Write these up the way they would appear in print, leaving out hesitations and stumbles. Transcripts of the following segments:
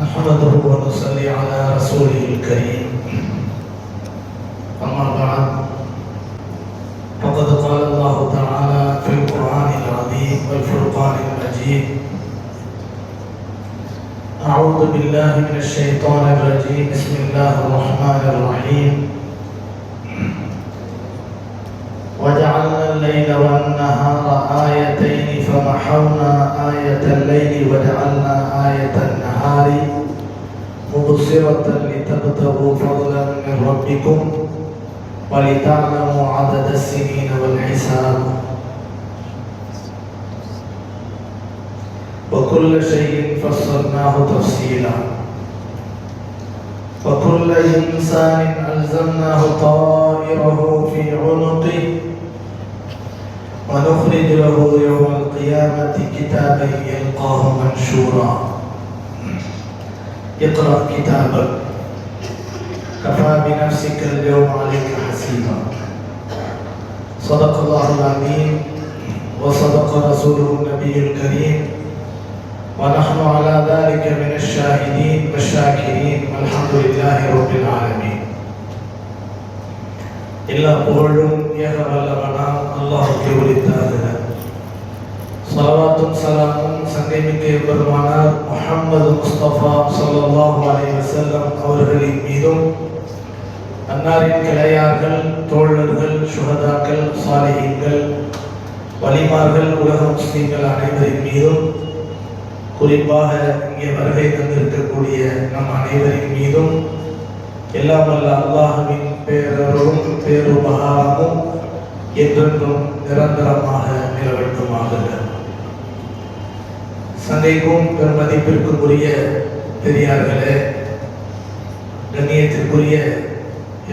نحمده ونصلي على رسوله الكريم أما بعد فقد قال الله تعالى في القرآن العظيم والفرقان المجيد أعوذ بالله من الشيطان الرجيم بسم الله الرحمن الرحيم وجعلنا الليل والنهار آيتين فمحونا آية الليل وجعلنا آية النهار مبصرة لتبتغوا فضلا من ربكم ولتعلموا عدد السنين والحساب وكل شيء فصلناه تفصيلا وكل إنسان ألزمناه طائره في عنقه ونخرج له يوم القيامة كتابا يلقاه منشورا اقرأ كتابك كفى بنفسك اليوم عليك حسيبا صدق الله العظيم وصدق رسوله النبي الكريم ونحن على ذلك من الشاهدين والشاكرين والحمد لله رب العالمين. எல்லா புகழும் ஏக வல்லவனாம் அல்லாஹ்வுக்கு உரித்தாகுக. ஸலவாத்தும் ஸலாமும் சங்கைமிக்க பெருமானார் முஹம்மது முஸ்தபா ஸல்லல்லாஹு அலைஹி வஸல்லம் அவர்களின் மீதும் அன்னாரின் கிளையார்கள், தோழர்கள், சுஹதாக்கள், சாலிஹீன்கள், வலிமார்கள், உலக முஸ்லிம்கள் அனைவரின் மீதும், குறிப்பாக இங்கே வருகை தந்திருக்கக்கூடிய நம் அனைவரின் மீதும் எல்லாம் வல்ல அல்லாஹ்வின் பேரருளும் பேருபகாரமும் என்றென்றும் நிரந்தரமாக நிலவட்டுமாக. சங்கைக்கும் பெருமதிப்பிற்கும் உரிய பெரியார்களே, கண்ணியத்திற்குரிய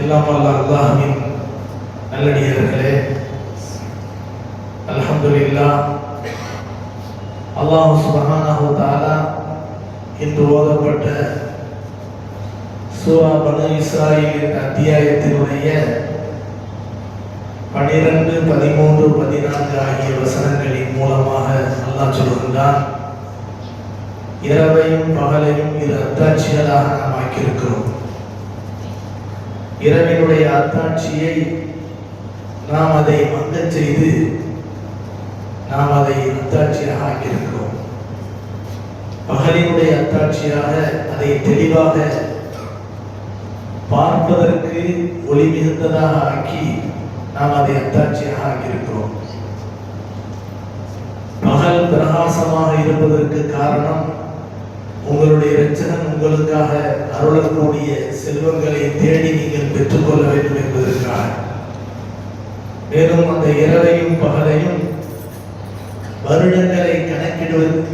எல்லாம் வல்ல அல்லாஹ்வின் நல்லடியார்களே, அல்ஹம்துலில்லாஹ், அல்லாஹ் சுப்ஹானஹு வ தஆலா இன்று ஓதப்பட்ட சூரா பனு இஸ்ராயீல் என்ற அத்தியாயத்தினுடைய 12, 13, 14 ஆகிய வசனங்களின் மூலமாக அல்லாஹ் சொல்கின்றான், இரவையும் பகலையும் இரு அத்தாட்சிகளாக நாம் ஆக்கியிருக்கிறோம். இரவினுடைய அத்தாட்சியை நாம் அதை மங்கச் செய்து நாம் அதை அத்தாட்சியாக ஆக்கியிருக்கிறோம். பகலினுடைய அத்தாட்சியாக அதை தெளிவாக பார்ப்பதற்கு ஒளி மிகுந்ததாக ஆக்கி நாம் அதை அத்தாட்சியாக ஆக்கியிருக்கிறோம். பகல் பிரகாசமாக இருப்பதற்கு காரணம் உங்களுடைய இரட்சகன் உங்களுக்காக அருளக்கூடிய செல்வங்களை தேடி நீங்கள் பெற்றுக்கொள்ள வேண்டும் என்பதற்காக. மேலும் அந்த இரவையும் பகலையும் வருடங்களை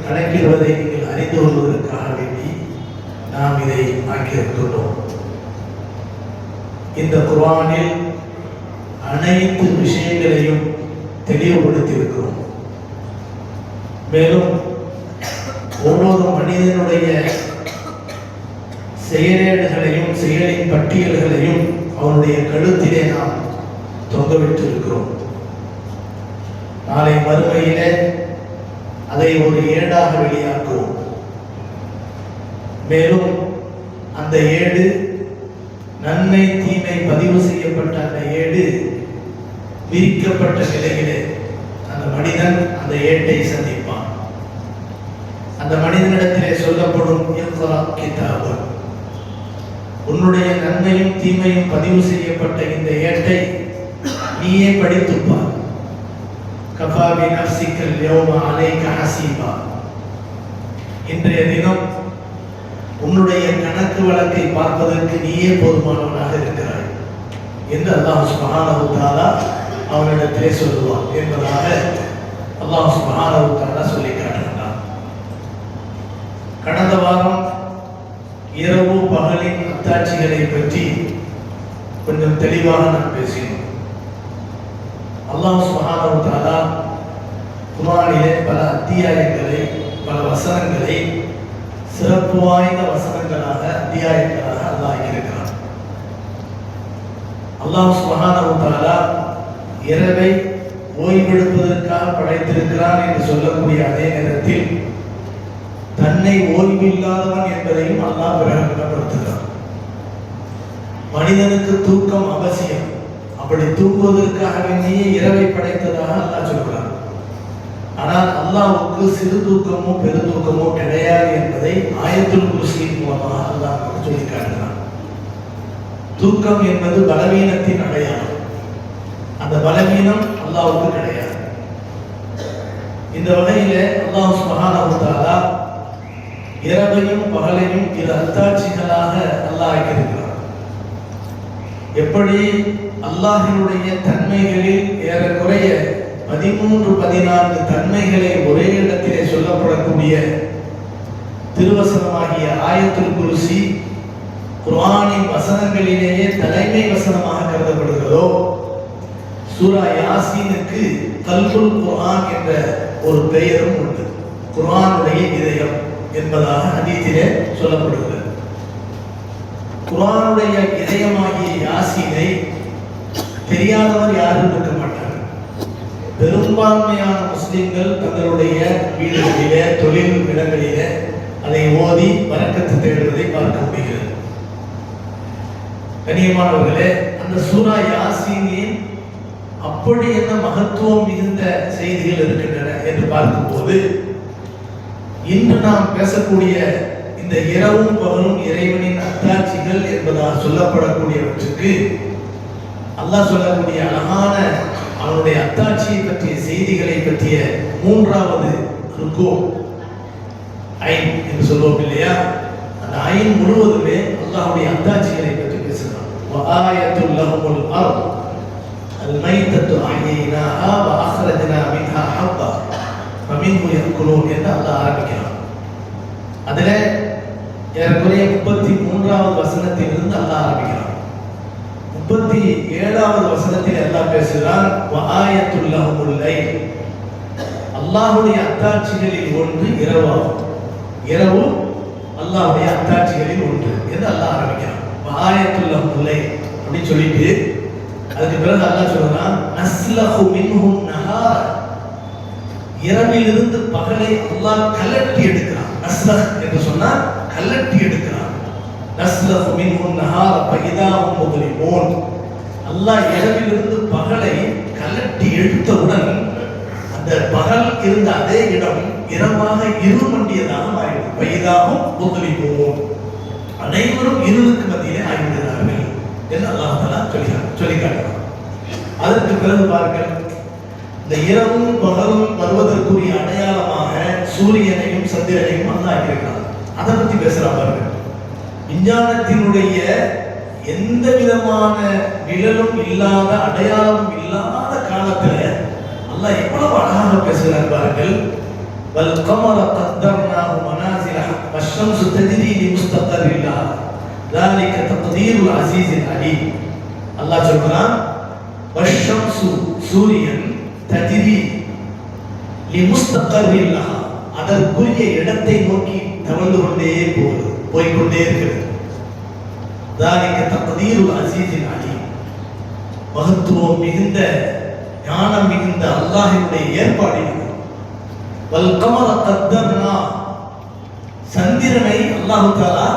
கணக்கிடுவதை நீங்கள் அறிந்து கொள்வதற்காக வேண்டி நாம் இதை ஆக்கியிருக்கிறோம். இந்த குர்ஆனில் அனைத்து விஷயங்களையும் தெளிவுபடுத்தியிருக்கிறோம். மேலும் ஒவ்வொரு மனிதனுடைய செயலேடுகளையும் செயலின் பட்டியல்களையும் அவனுடைய கழுத்திலே நாம் தொங்கவிட்டு இருக்கிறோம். நாளை மறுமையிலே அதை ஒரு ஏடாக வெளியாக்குவோம். மேலும் அந்த ஏடு, நன்மை தீமை பதிவு செய்யப்பட்ட அந்த ஏடு விரிக்கப்பட்ட நிலையிலே அந்த மனிதன் அந்த ஏட்டை சந்திப்பான். அந்த மனிதனிடத்திலே சொல்லப்படும், இக்ரா கிதாபக், உன்னுடைய நன்மையும் தீமையும் பதிவு செய்யப்பட்ட இந்த ஏட்டை நீயே படித்துப்பார். கஃபா பினஃப்ஸிக அல்-யௌம அலைக ஹஸீபா, இன்றைய தினம் உன்னுடைய கணக்கு வழக்கை பார்ப்பதற்கு நீயே போதுமானவனாக இருக்கிறாய் என்று அல்லாஹ் சுப்ஹானஹு வ தஆலா அவனிடத்திலே சொல்லுவான் என்பதாக அல்லாஹ் சுப்ஹானஹு வ தஆலா சொல்லி காட்டுகிறான். கடந்த வாரம் இரவு பகலின் அத்தாட்சிகளை பற்றி கொஞ்சம் தெளிவாக நான் பேசினோம். அல்லாஹ் சுப்ஹானஹு வ தஆலா குர்ஆனிலே பல அத்தியாயங்களை, பல வசனங்களை சிறப்பு வாய்ந்த வசனங்களாக, அத்தியாயங்களாக அல்லாஹ் இருக்கிறான். அல்லாஹ் சுப்ஹானஹு வ தஆலா இரவை ஓய்வெடுப்பதற்காக படைத்திருக்கிறான் என்று சொல்லக்கூடிய அதே நேரத்தில் தன் தன்னை ஓய்வில்லாதவன் என்பதையும் அல்லாஹ் பிரகடனப்படுத்துகிறார். மனிதனுக்கு தூக்கம் அவசியம். அப்படி தூங்குவதற்காக வேண்டிய இரவை படைத்ததாக அல்லாஹ் சொல்கிறார். ஆனால் அல்லாஹ்வுக்கு சிறு தூக்கமோ பெருதூக்கமோ கிடையாது என்பதை ஆயத்துல் குர்சியின் மூலமாக அல்லாஹ் சொல்லி காட்டுகிறார். தூக்கம் என்பது பலவீனத்தின் அடையாளம். அந்த பலவீனம் அல்லாஹ்வுக்கு கிடையாது. இந்த வகையிலே அல்லாஹ் சுப்ஹானஹு வ தஆலா இரவையும் பகலையும் இரு அத்தாட்சிகளாக அல்லாஹ் ஆக்கியிருக்கிறார். எப்படி அல்லாஹ்வினுடைய தன்மைகளில் ஏறக்குறைய 13-14 தன்மைகளை ஒரே இடத்திலே சொல்லப்படக்கூடிய திருவசனமாகிய ஆயத்துல் குர்சி குர்ஆனின் வசனங்களிலேயே தலைமை வசனமாக கருதப்படுகிறதோ, சூரா யாசீனுக்கு கல்புல் குர்ஆன் என்ற ஒரு பெயரும் உண்டு. குர்ஆனுடைய இதயம் என்பதாக ஹதீஸிலே சொல்லப்படுகிறது. குர்ஆனுடைய இதயமாகிய யாசீனை தெரியாதவர் யாரும் இருக்க மாட்டார். பெரும்பான்மையான முஸ்லிம்கள் தங்களுடைய வீடுகளிலே, தொழில் இடங்களிலே அதை ஓதி பரக்கத்து தேடுவதை பார்க்க முடிகிறது. கண்ணியமானவர்களே, அந்த சூரா யாசீனின் அப்படி என்ன மகத்துவம் மிகுந்த செய்திகள் இருக்கின்றன என்று பார்க்கும்போது, இன்று நாம் பேசக்கூடிய இந்த இரவும் பகலும் இறைவனின் அத்தாட்சிகள் என்பதாக சொல்லப்படக்கூடியவற்றுக்கு அல்லாஹ் சொல்லக்கூடிய அழகான அவனுடைய அத்தாட்சியை பற்றிய செய்திகளை பற்றிய 3வது ருக்கு ஐன் என்று சொல்லுவோம் இல்லையா, அந்த ஐன் முழுவதுமே அல்லாஹ்வுடைய அத்தாட்சிகளை பற்றி பேசுகிறான். வஆயத்துல் லஹுல் அர்த் அல்-மைத்தத்து அஹ்யைனாஹா வ அக்ரஜனா மின்ஹா ஹப்பா ஃபமின்ஹு யஅகுலூன் என்று அல்லாஹ் ஆரம்பிக்கிறான். அதில் ஏறக்குறைய 33வது வசனத்திலிருந்து அல்லாஹ் ஆரம்பிக்கிறான். 37வது வசனத்தில் அல்லாஹ் பேசுகிறான், வஆயத்துல் லஹுல் லைல், அல்லாஹ்வுடைய அத்தாட்சிகளில் ஒன்று இரவாகும். இரவு அல்லாஹ்வுடைய அத்தாட்சிகளில் ஒன்று என்று அல்லாஹ் ஆரம்பிக்கிறான். வஆயத்துல் லஹுல் லைல் அப்படின்னு சொல்லிட்டு அதுக்கு பிறகு அல்லாஹ் சொல்றான், நஸ்லஹு மின்ஹுன் நஹார, இரவிலிருந்து பகலை அல்லாஹ் கலட்டி எடுக்கிறான். நஸ்லஹ் என்று சொன்னால் கலட்டி எடுக்கிறான். நஸ்லஹு மின்ஹுன் நஹார ஃபஇதாஹும் முத்லிமூன், அல்லாஹ் இரவிலிருந்து பகலை கலட்டி எடுத்தவுடன் அந்த பகல் இருந்த அதே இடம் இரவாக இருமண்டியதாக மாறிவிடும். ஃபஇதாஹும் முத்லிமூன், அனைவரும் இருளுக்கு மத்தியிலே ஆகிவிடுகிறார்கள் என்று அல்லாஹ் தஆலா சொல்லி காட்டுறான். அதற்கு பிறகு பாருங்கள், இந்த இரவும் பகலும் வருவதற்குரிய அடையாளமாக சூரியனையும் சந்திரனையும் அல்லாஹ் ஆக்கியிருக்கிறான். அதை பற்றி பேசுறான் பாருங்கள். விஞ்ஞானத்தினுடைய எந்த விதமான நிழலும் இல்லாத, அடையாளமும் இல்லாத காலத்துல அல்லாஹ் எவ்வளவு அழகாக பேசுகிறார் பாருங்கள். வல் கமர கத்தர்னாஹு மனாசில வஷ்ஷம்ஸு தஜ்ரி லிமுஸ்தகர்ரின் லஹா ذلك تقدير العزيز العليم. அல்லாஹ் சொல்றான், வஷ்ஷம்ஸு சூரியன் தஜ்ரி லிமுஸ்தகர்ரின் லஹா, அதற்குரிய இடத்தை நோக்கி தவழ்ந்து கொண்டே போய்கொண்டே இருக்கிறது. ذلك تقدير العزيز العليم, மகத்துவம் மிகுந்த, ஞானம் மிகுந்த அல்லாஹ்வுடைய ஏற்பாடு இது. வல் கமர கத்தர்னா, சந்திரனை அல்லாஹ் தஆலா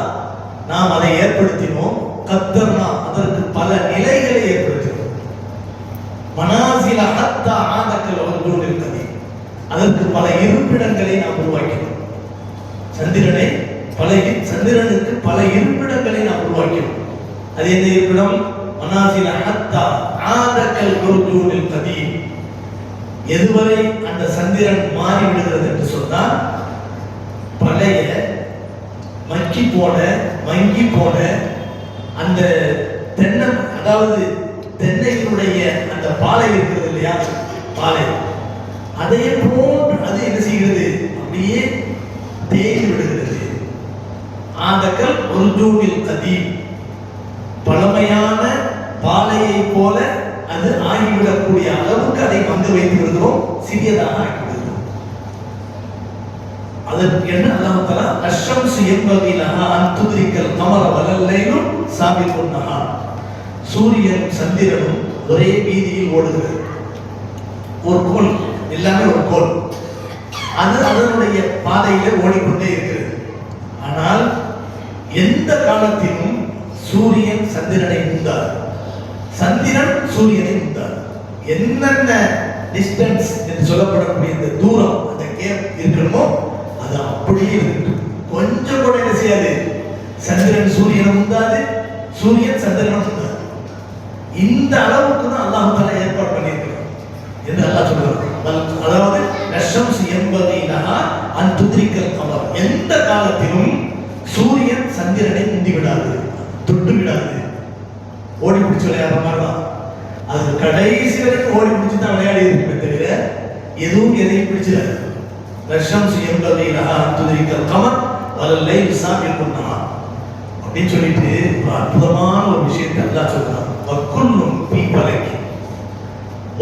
நாம் அதை ஏற்படுத்தினோம். கத்தர்னா, அதற்கு பல நிலைகளை ஏற்படுத்தினோம். மனாசில ஹத்தா ஆதக்கல் வர்ஜூனில் கதீம், அதற்கு பல இருப்பிடங்களை நாம் உருவாக்கினோம். சந்திரனுக்கு பல இருப்பிடங்களை நாம் உருவாக்கினோம். அது எந்த இருப்பிடம்? மனாசில ஹத்தா ஆதக்கல் வர்ஜூனில் கதீம். எதுவரை அந்த சந்திரன் மாறி விடுகிறது என்று சொன்னால், பழைய மக்கி போன அந்த தென்னை, அதாவது தென்னையினுடைய அந்த பாலை இருக்கிறது இல்லையா, பாலை, அதே போன்று அது என்ன செய்கிறது? அப்படியே தேய்ந்து விடுகிறது. ஆதக்கல் உர்ஜூனில் கதீம், பழமையான பாலையை போல அது ஆகிவிடக்கூடிய அளவுக்கு அதை வந்து வைத்து விடுகிறோம், சிறியதாக ஆகிவிடுகிறோம். அதற்கு என்ன அல்லாஹ் தஆலா அஷ்ஷம்ஸு யன்பகி லஹா அன் துத்ரிக்கல் கமர வலல் லைலு சாபிகுன் நஹார், சூரியனும் சந்திரனும் ஒரே வீதியில் ஓடுகிறது. ஒரு கோல், எல்லாமே ஒரு கோல், அது அதனுடைய பாதையிலே ஓடிக்கொண்டே இருக்கிறது. ஆனால் எந்த காலத்திலும் சூரியன் சந்திரனை முந்தார், சந்திரன் சூரியனை முந்தார். என்னென்ன டிஸ்டன்ஸ் என்று சொல்லப்படக்கூடிய இந்த தூரம், அந்த கேப் இருக்கணுமோ அது அப்படியே இருக்கட்டும். கொஞ்சம் கூட என்ன செய்யாது, சந்திரன் சூரியனை முந்தாது, சூரியன் சந்திரனை முந்தாது. இந்த அளவுக்கு தான் அல்லாஹ் தஆலா ஏற்பாடு பண்ணியிருக்கிறார் என்று அல்லாஹ் சொல்றார். அதாவது நஷம்ஸ் என்பதை அன் துத்ரிக்கல் கமர், எந்த காலத்திலும் சூரியன் சந்திரனை முந்தி விடாது, தொட்டு விடாது. ஓடி பிடிச்சு விளையாடுற மாதிரி தான், அது கடைசி வரைக்கும் ஓடி பிடிச்சு தான் விளையாடி இருக்குமே தவிர எதுவும் எதையும் பிடிச்சிடாது. நஷம்ஸ் என்பதை அன் துத்ரிக்கல் கமர் வலல்லை சாபிக்கும் அப்படின்னு சொல்லிட்டு ஒரு அற்புதமான ஒரு விஷயத்தை அல்லாஹ் சொல்றான். வக்குல்லும் பீ பலகி,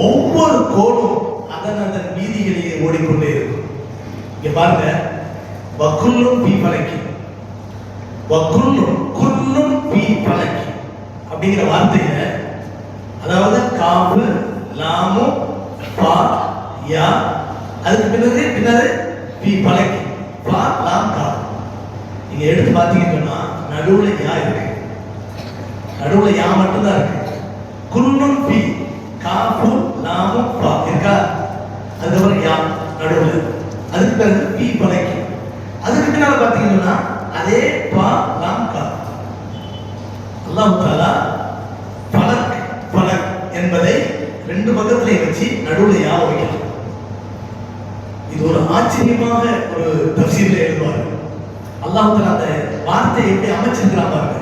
ஒவ்வொரு கோடும் அதன் வீதிகளிலே ஓடிக்கொண்டே இருக்கும். இங்க பாருங்க, வக்குல்லும் பீ பலகி, வக்குல்லும் குல்லும் பீ பலகி அப்படிங்கிற வார்த்தையில, அதாவது காபு லாமு பா யா, அதுக்கு பின்னாடி பீ பலகி, பா லாம் கா. நீங்க எடுத்து பார்த்தீங்கன்னா நடுவுல யா இருக்கு, நடுவுல யா மட்டும்தான் இருக்கு. குல்லும் பி, காபு லாமு பா இருக்கா, அதுக்கப்புறம் யா நடுவுல, அதுக்கு பிறகு பி பலகி, அதுக்கு பின்னால பார்த்தீங்கன்னா அதே பா லாம் கா. அல்லாஹ் தஆலா பலக் பலக் என்பதை ரெண்டு பக்கத்திலே வச்சு நடுவுல யா வைக்கலாம். இது ஒரு ஆச்சரியமாக ஒரு தஃசீர்ல எழுதுவார். அல்லாஹ் தஆலா அந்த வார்த்தையை எப்படி அமைச்சிருக்கிறான் பாருங்க.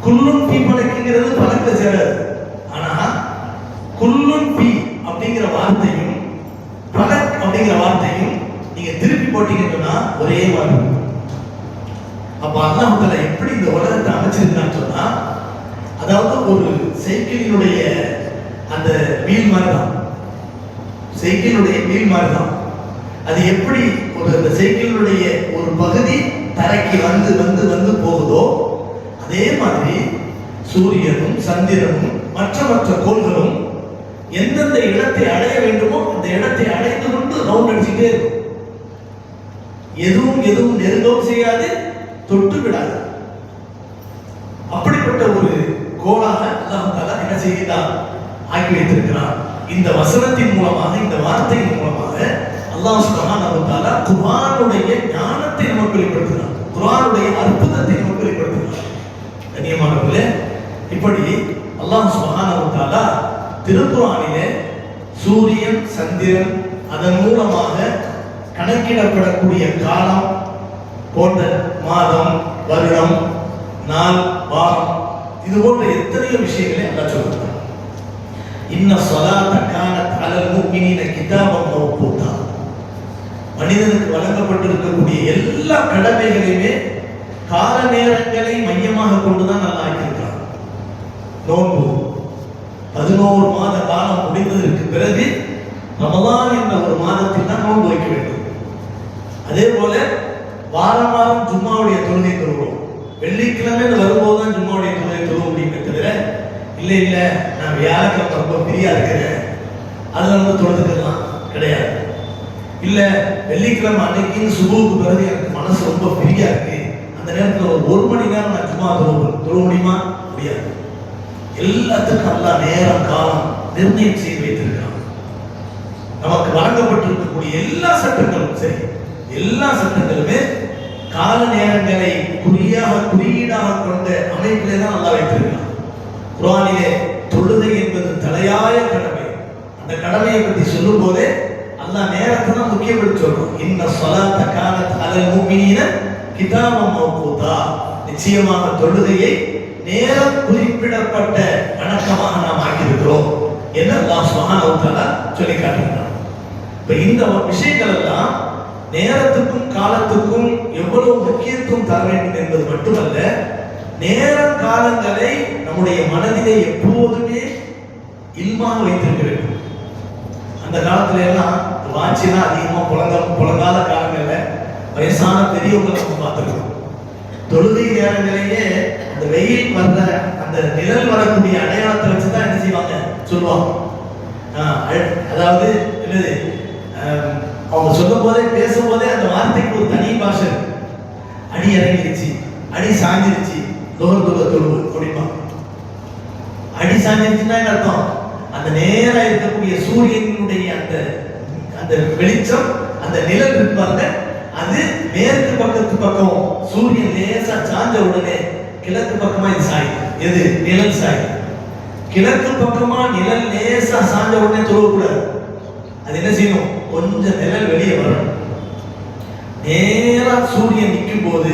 குல்லுன் பி பலக்குங்கிறது பலக்க சேராது, ஆனா குல்லுன் பி அப்படிங்கிற வார்த்தையும் பலக் அப்படிங்கிற வார்த்தையும் நீங்க திருப்பி போட்டீங்கன்னா ஒரே மாதிரி. அப்ப அல்லாஹ் தஆலா எப்படி இந்த உலகத்தை அமைச்சிருக்கான்னு சொன்னா, அதாவது ஒரு சைக்கிளினுடைய அந்த வீல் மாதிரி தான், சைக்கிளுடைய வீல் மாதிரி தான். அது எப்படி ஒரு அந்த சைக்கிளுடைய ஒரு பகுதி தரைக்கு வந்து வந்து வந்து போகுதோ, அதே மாதிரி சூரியனும் சந்திரனும் மற்ற கோள்களும் எந்தெந்த இடத்தை அடைய வேண்டுமோ அந்த இடத்தை அடைந்து கொண்டு ரவுண்ட் அடிச்சுட்டே இருக்கும். எதுவும் நெருங்கவும் செய்யாது, தொட்டு விடாது. அப்படிப்பட்ட ஒரு கோளாக அல்லாஹ் தஆலா என்ன செய்கிறார், ஆக்கி வைத்திருக்கிறார். இந்த வசனத்தின் மூலமாக, இந்த வார்த்தையின் மூலமாக அல்லாஹ் சுப்ஹானஹு வ தஆலா குர்ஆனுடைய ஞானத்தை நமக்கு வெளிப்படுத்துகிறார், குர்ஆனுடைய அற்புதத்தை நமக்கு வெளிப்படுத்துகிறார். கண்ணியமானவர்களே, இப்படி அல்லாஹ் சுப்ஹானஹு வ தஆலா திருக்குர்ஆனிலே சூரியன் சந்திரன் அதன் மூலமாக கணக்கிடப்படக்கூடிய காலம் போன்ற மாதம் வருடம் நாள் வாரம் இது போன்ற எத்தனையோ விஷயங்களை அல்லாஹ் சொல்றார். இன்ன ஸலாத்த கானத் அலல் முஃமினீன கிதாபம் மவ்கூதா, மனிதனுக்கு வழங்கப்பட்டிருக்கக்கூடிய எல்லா கடமைகளையுமே கால நேரங்களை மையமாக கொண்டுதான் நல்லா ஆக்கியிருக்கிறார். நோன்பு 11 மாத காலம் முடிந்ததற்கு பிறகு ரமலான் என்ற ஒரு மாதத்தில் தான் நோன்பு வைக்க வேண்டும். அதே போல வாரம் ஜும்மாவுடைய தொழுகை தொழுவோம். வெள்ளிக்கிழமை வரும்போது தான் ஜும்மாவுடைய தொழுகை தொழுவ முடியுமே தவிர, இல்லை நான் வியாழக்கிழமை ரொம்ப ஃப்ரீயா இருக்கிறேன் அதுல வந்து தொழுதுக்கலாம் கிடையாது. இல்ல வெள்ளிக்கிழமை அன்னைக்குன்னு சுபுவுக்கு பிறகு எனக்கு மனசு ரொம்ப ஃப்ரீயா இருக்கு, அந்த நேரத்தில் ஒரு மணி நேரம் நான் ஜும்மா தொழுவ முடியுமா? முடியாது. எல்லாத்துக்கும் அல்லாஹ் நேரம் காலம் நிர்ணயம் செய்து வைத்திருக்கிறான். நமக்கு வழங்கப்பட்டிருக்கக்கூடிய எல்லா சட்டங்களும் சரி, எல்லா சட்டங்களுமே கால நேரங்களை குறியீடாக கொண்ட அமைப்பிலே தான் அல்லாஹ் வைத்திருக்கிறான். குர்ஆனிலே தொழுகை என்பது தலையாய கடமை. அந்த கடமையை பற்றி சொல்லும் போதே அல்லாஹ் நேரத்தை தான் முக்கியப்படுத்தி சொல்றோம். இன்ன ஸலாத்த கானத் அலல் முஃமினீன கிதாபம் மவ்கூதா, நிச்சயமாக தொழுகையை நேரம் குறிப்பிடப்பட்ட வணக்கமாக நாம் ஆக்கியிருக்கிறோம் என்று அல்லாஹ் சுப்ஹானஹு வ தஆலா சொல்லி காட்டுகிறார். இப்ப இந்த விஷயங்கள் எல்லாம் நேரத்துக்கும் காலத்துக்கும் எவ்வளவு முக்கியத்துவம் தர வேண்டும் என்பது மட்டுமல்ல, நேர காலங்களை நம்முடைய மனதிலே எப்போதுமே இல்மாக வைத்திருக்க வேண்டும். அந்த காலத்துல எல்லாம் வாட்சினா அதிகமா புலங்காத காலங்கள்ல வயசான பெரியவங்க நம்ம பார்த்துருக்கோம். தொழுகை நேரங்களிலேயே அந்த வெயில் வர்ற அந்த நிழல் வரக்கூடிய அடையாளத்தை வச்சுதான் என்ன செய்வாங்க சொல்லுவாங்க. அதாவது என்னது, அவங்க சொல்லும் போதே பேசும் போதே அந்த வார்த்தைக்கு ஒரு தனி பாஷை. அடி இறங்கிருச்சு, அடி சாஞ்சிருச்சு, தொழுவு அப்படிமா. அடி சாஞ்சிருச்சுன்னா என்ன அர்த்தம்? அந்த நேரா இருக்கக்கூடிய சூரியனுடைய அந்த அந்த வெளிச்சம், அந்த நிழல் இருப்பாங்க, அது மேற்கு பக்கத்து பக்கம் சூரியன் லேசா சாஞ்ச உடனே கிழக்கு பக்கமா இது சாயும். எது? நிழல் சாயும். கிழக்கு பக்கமா நிழல் லேசா சாஞ்ச உடனே தொழக்கூடாது. அது என்ன செய்யணும்? கொஞ்சம் நிழல் வெளியே வரணும். நேரா சூரியன் நிற்கும் போது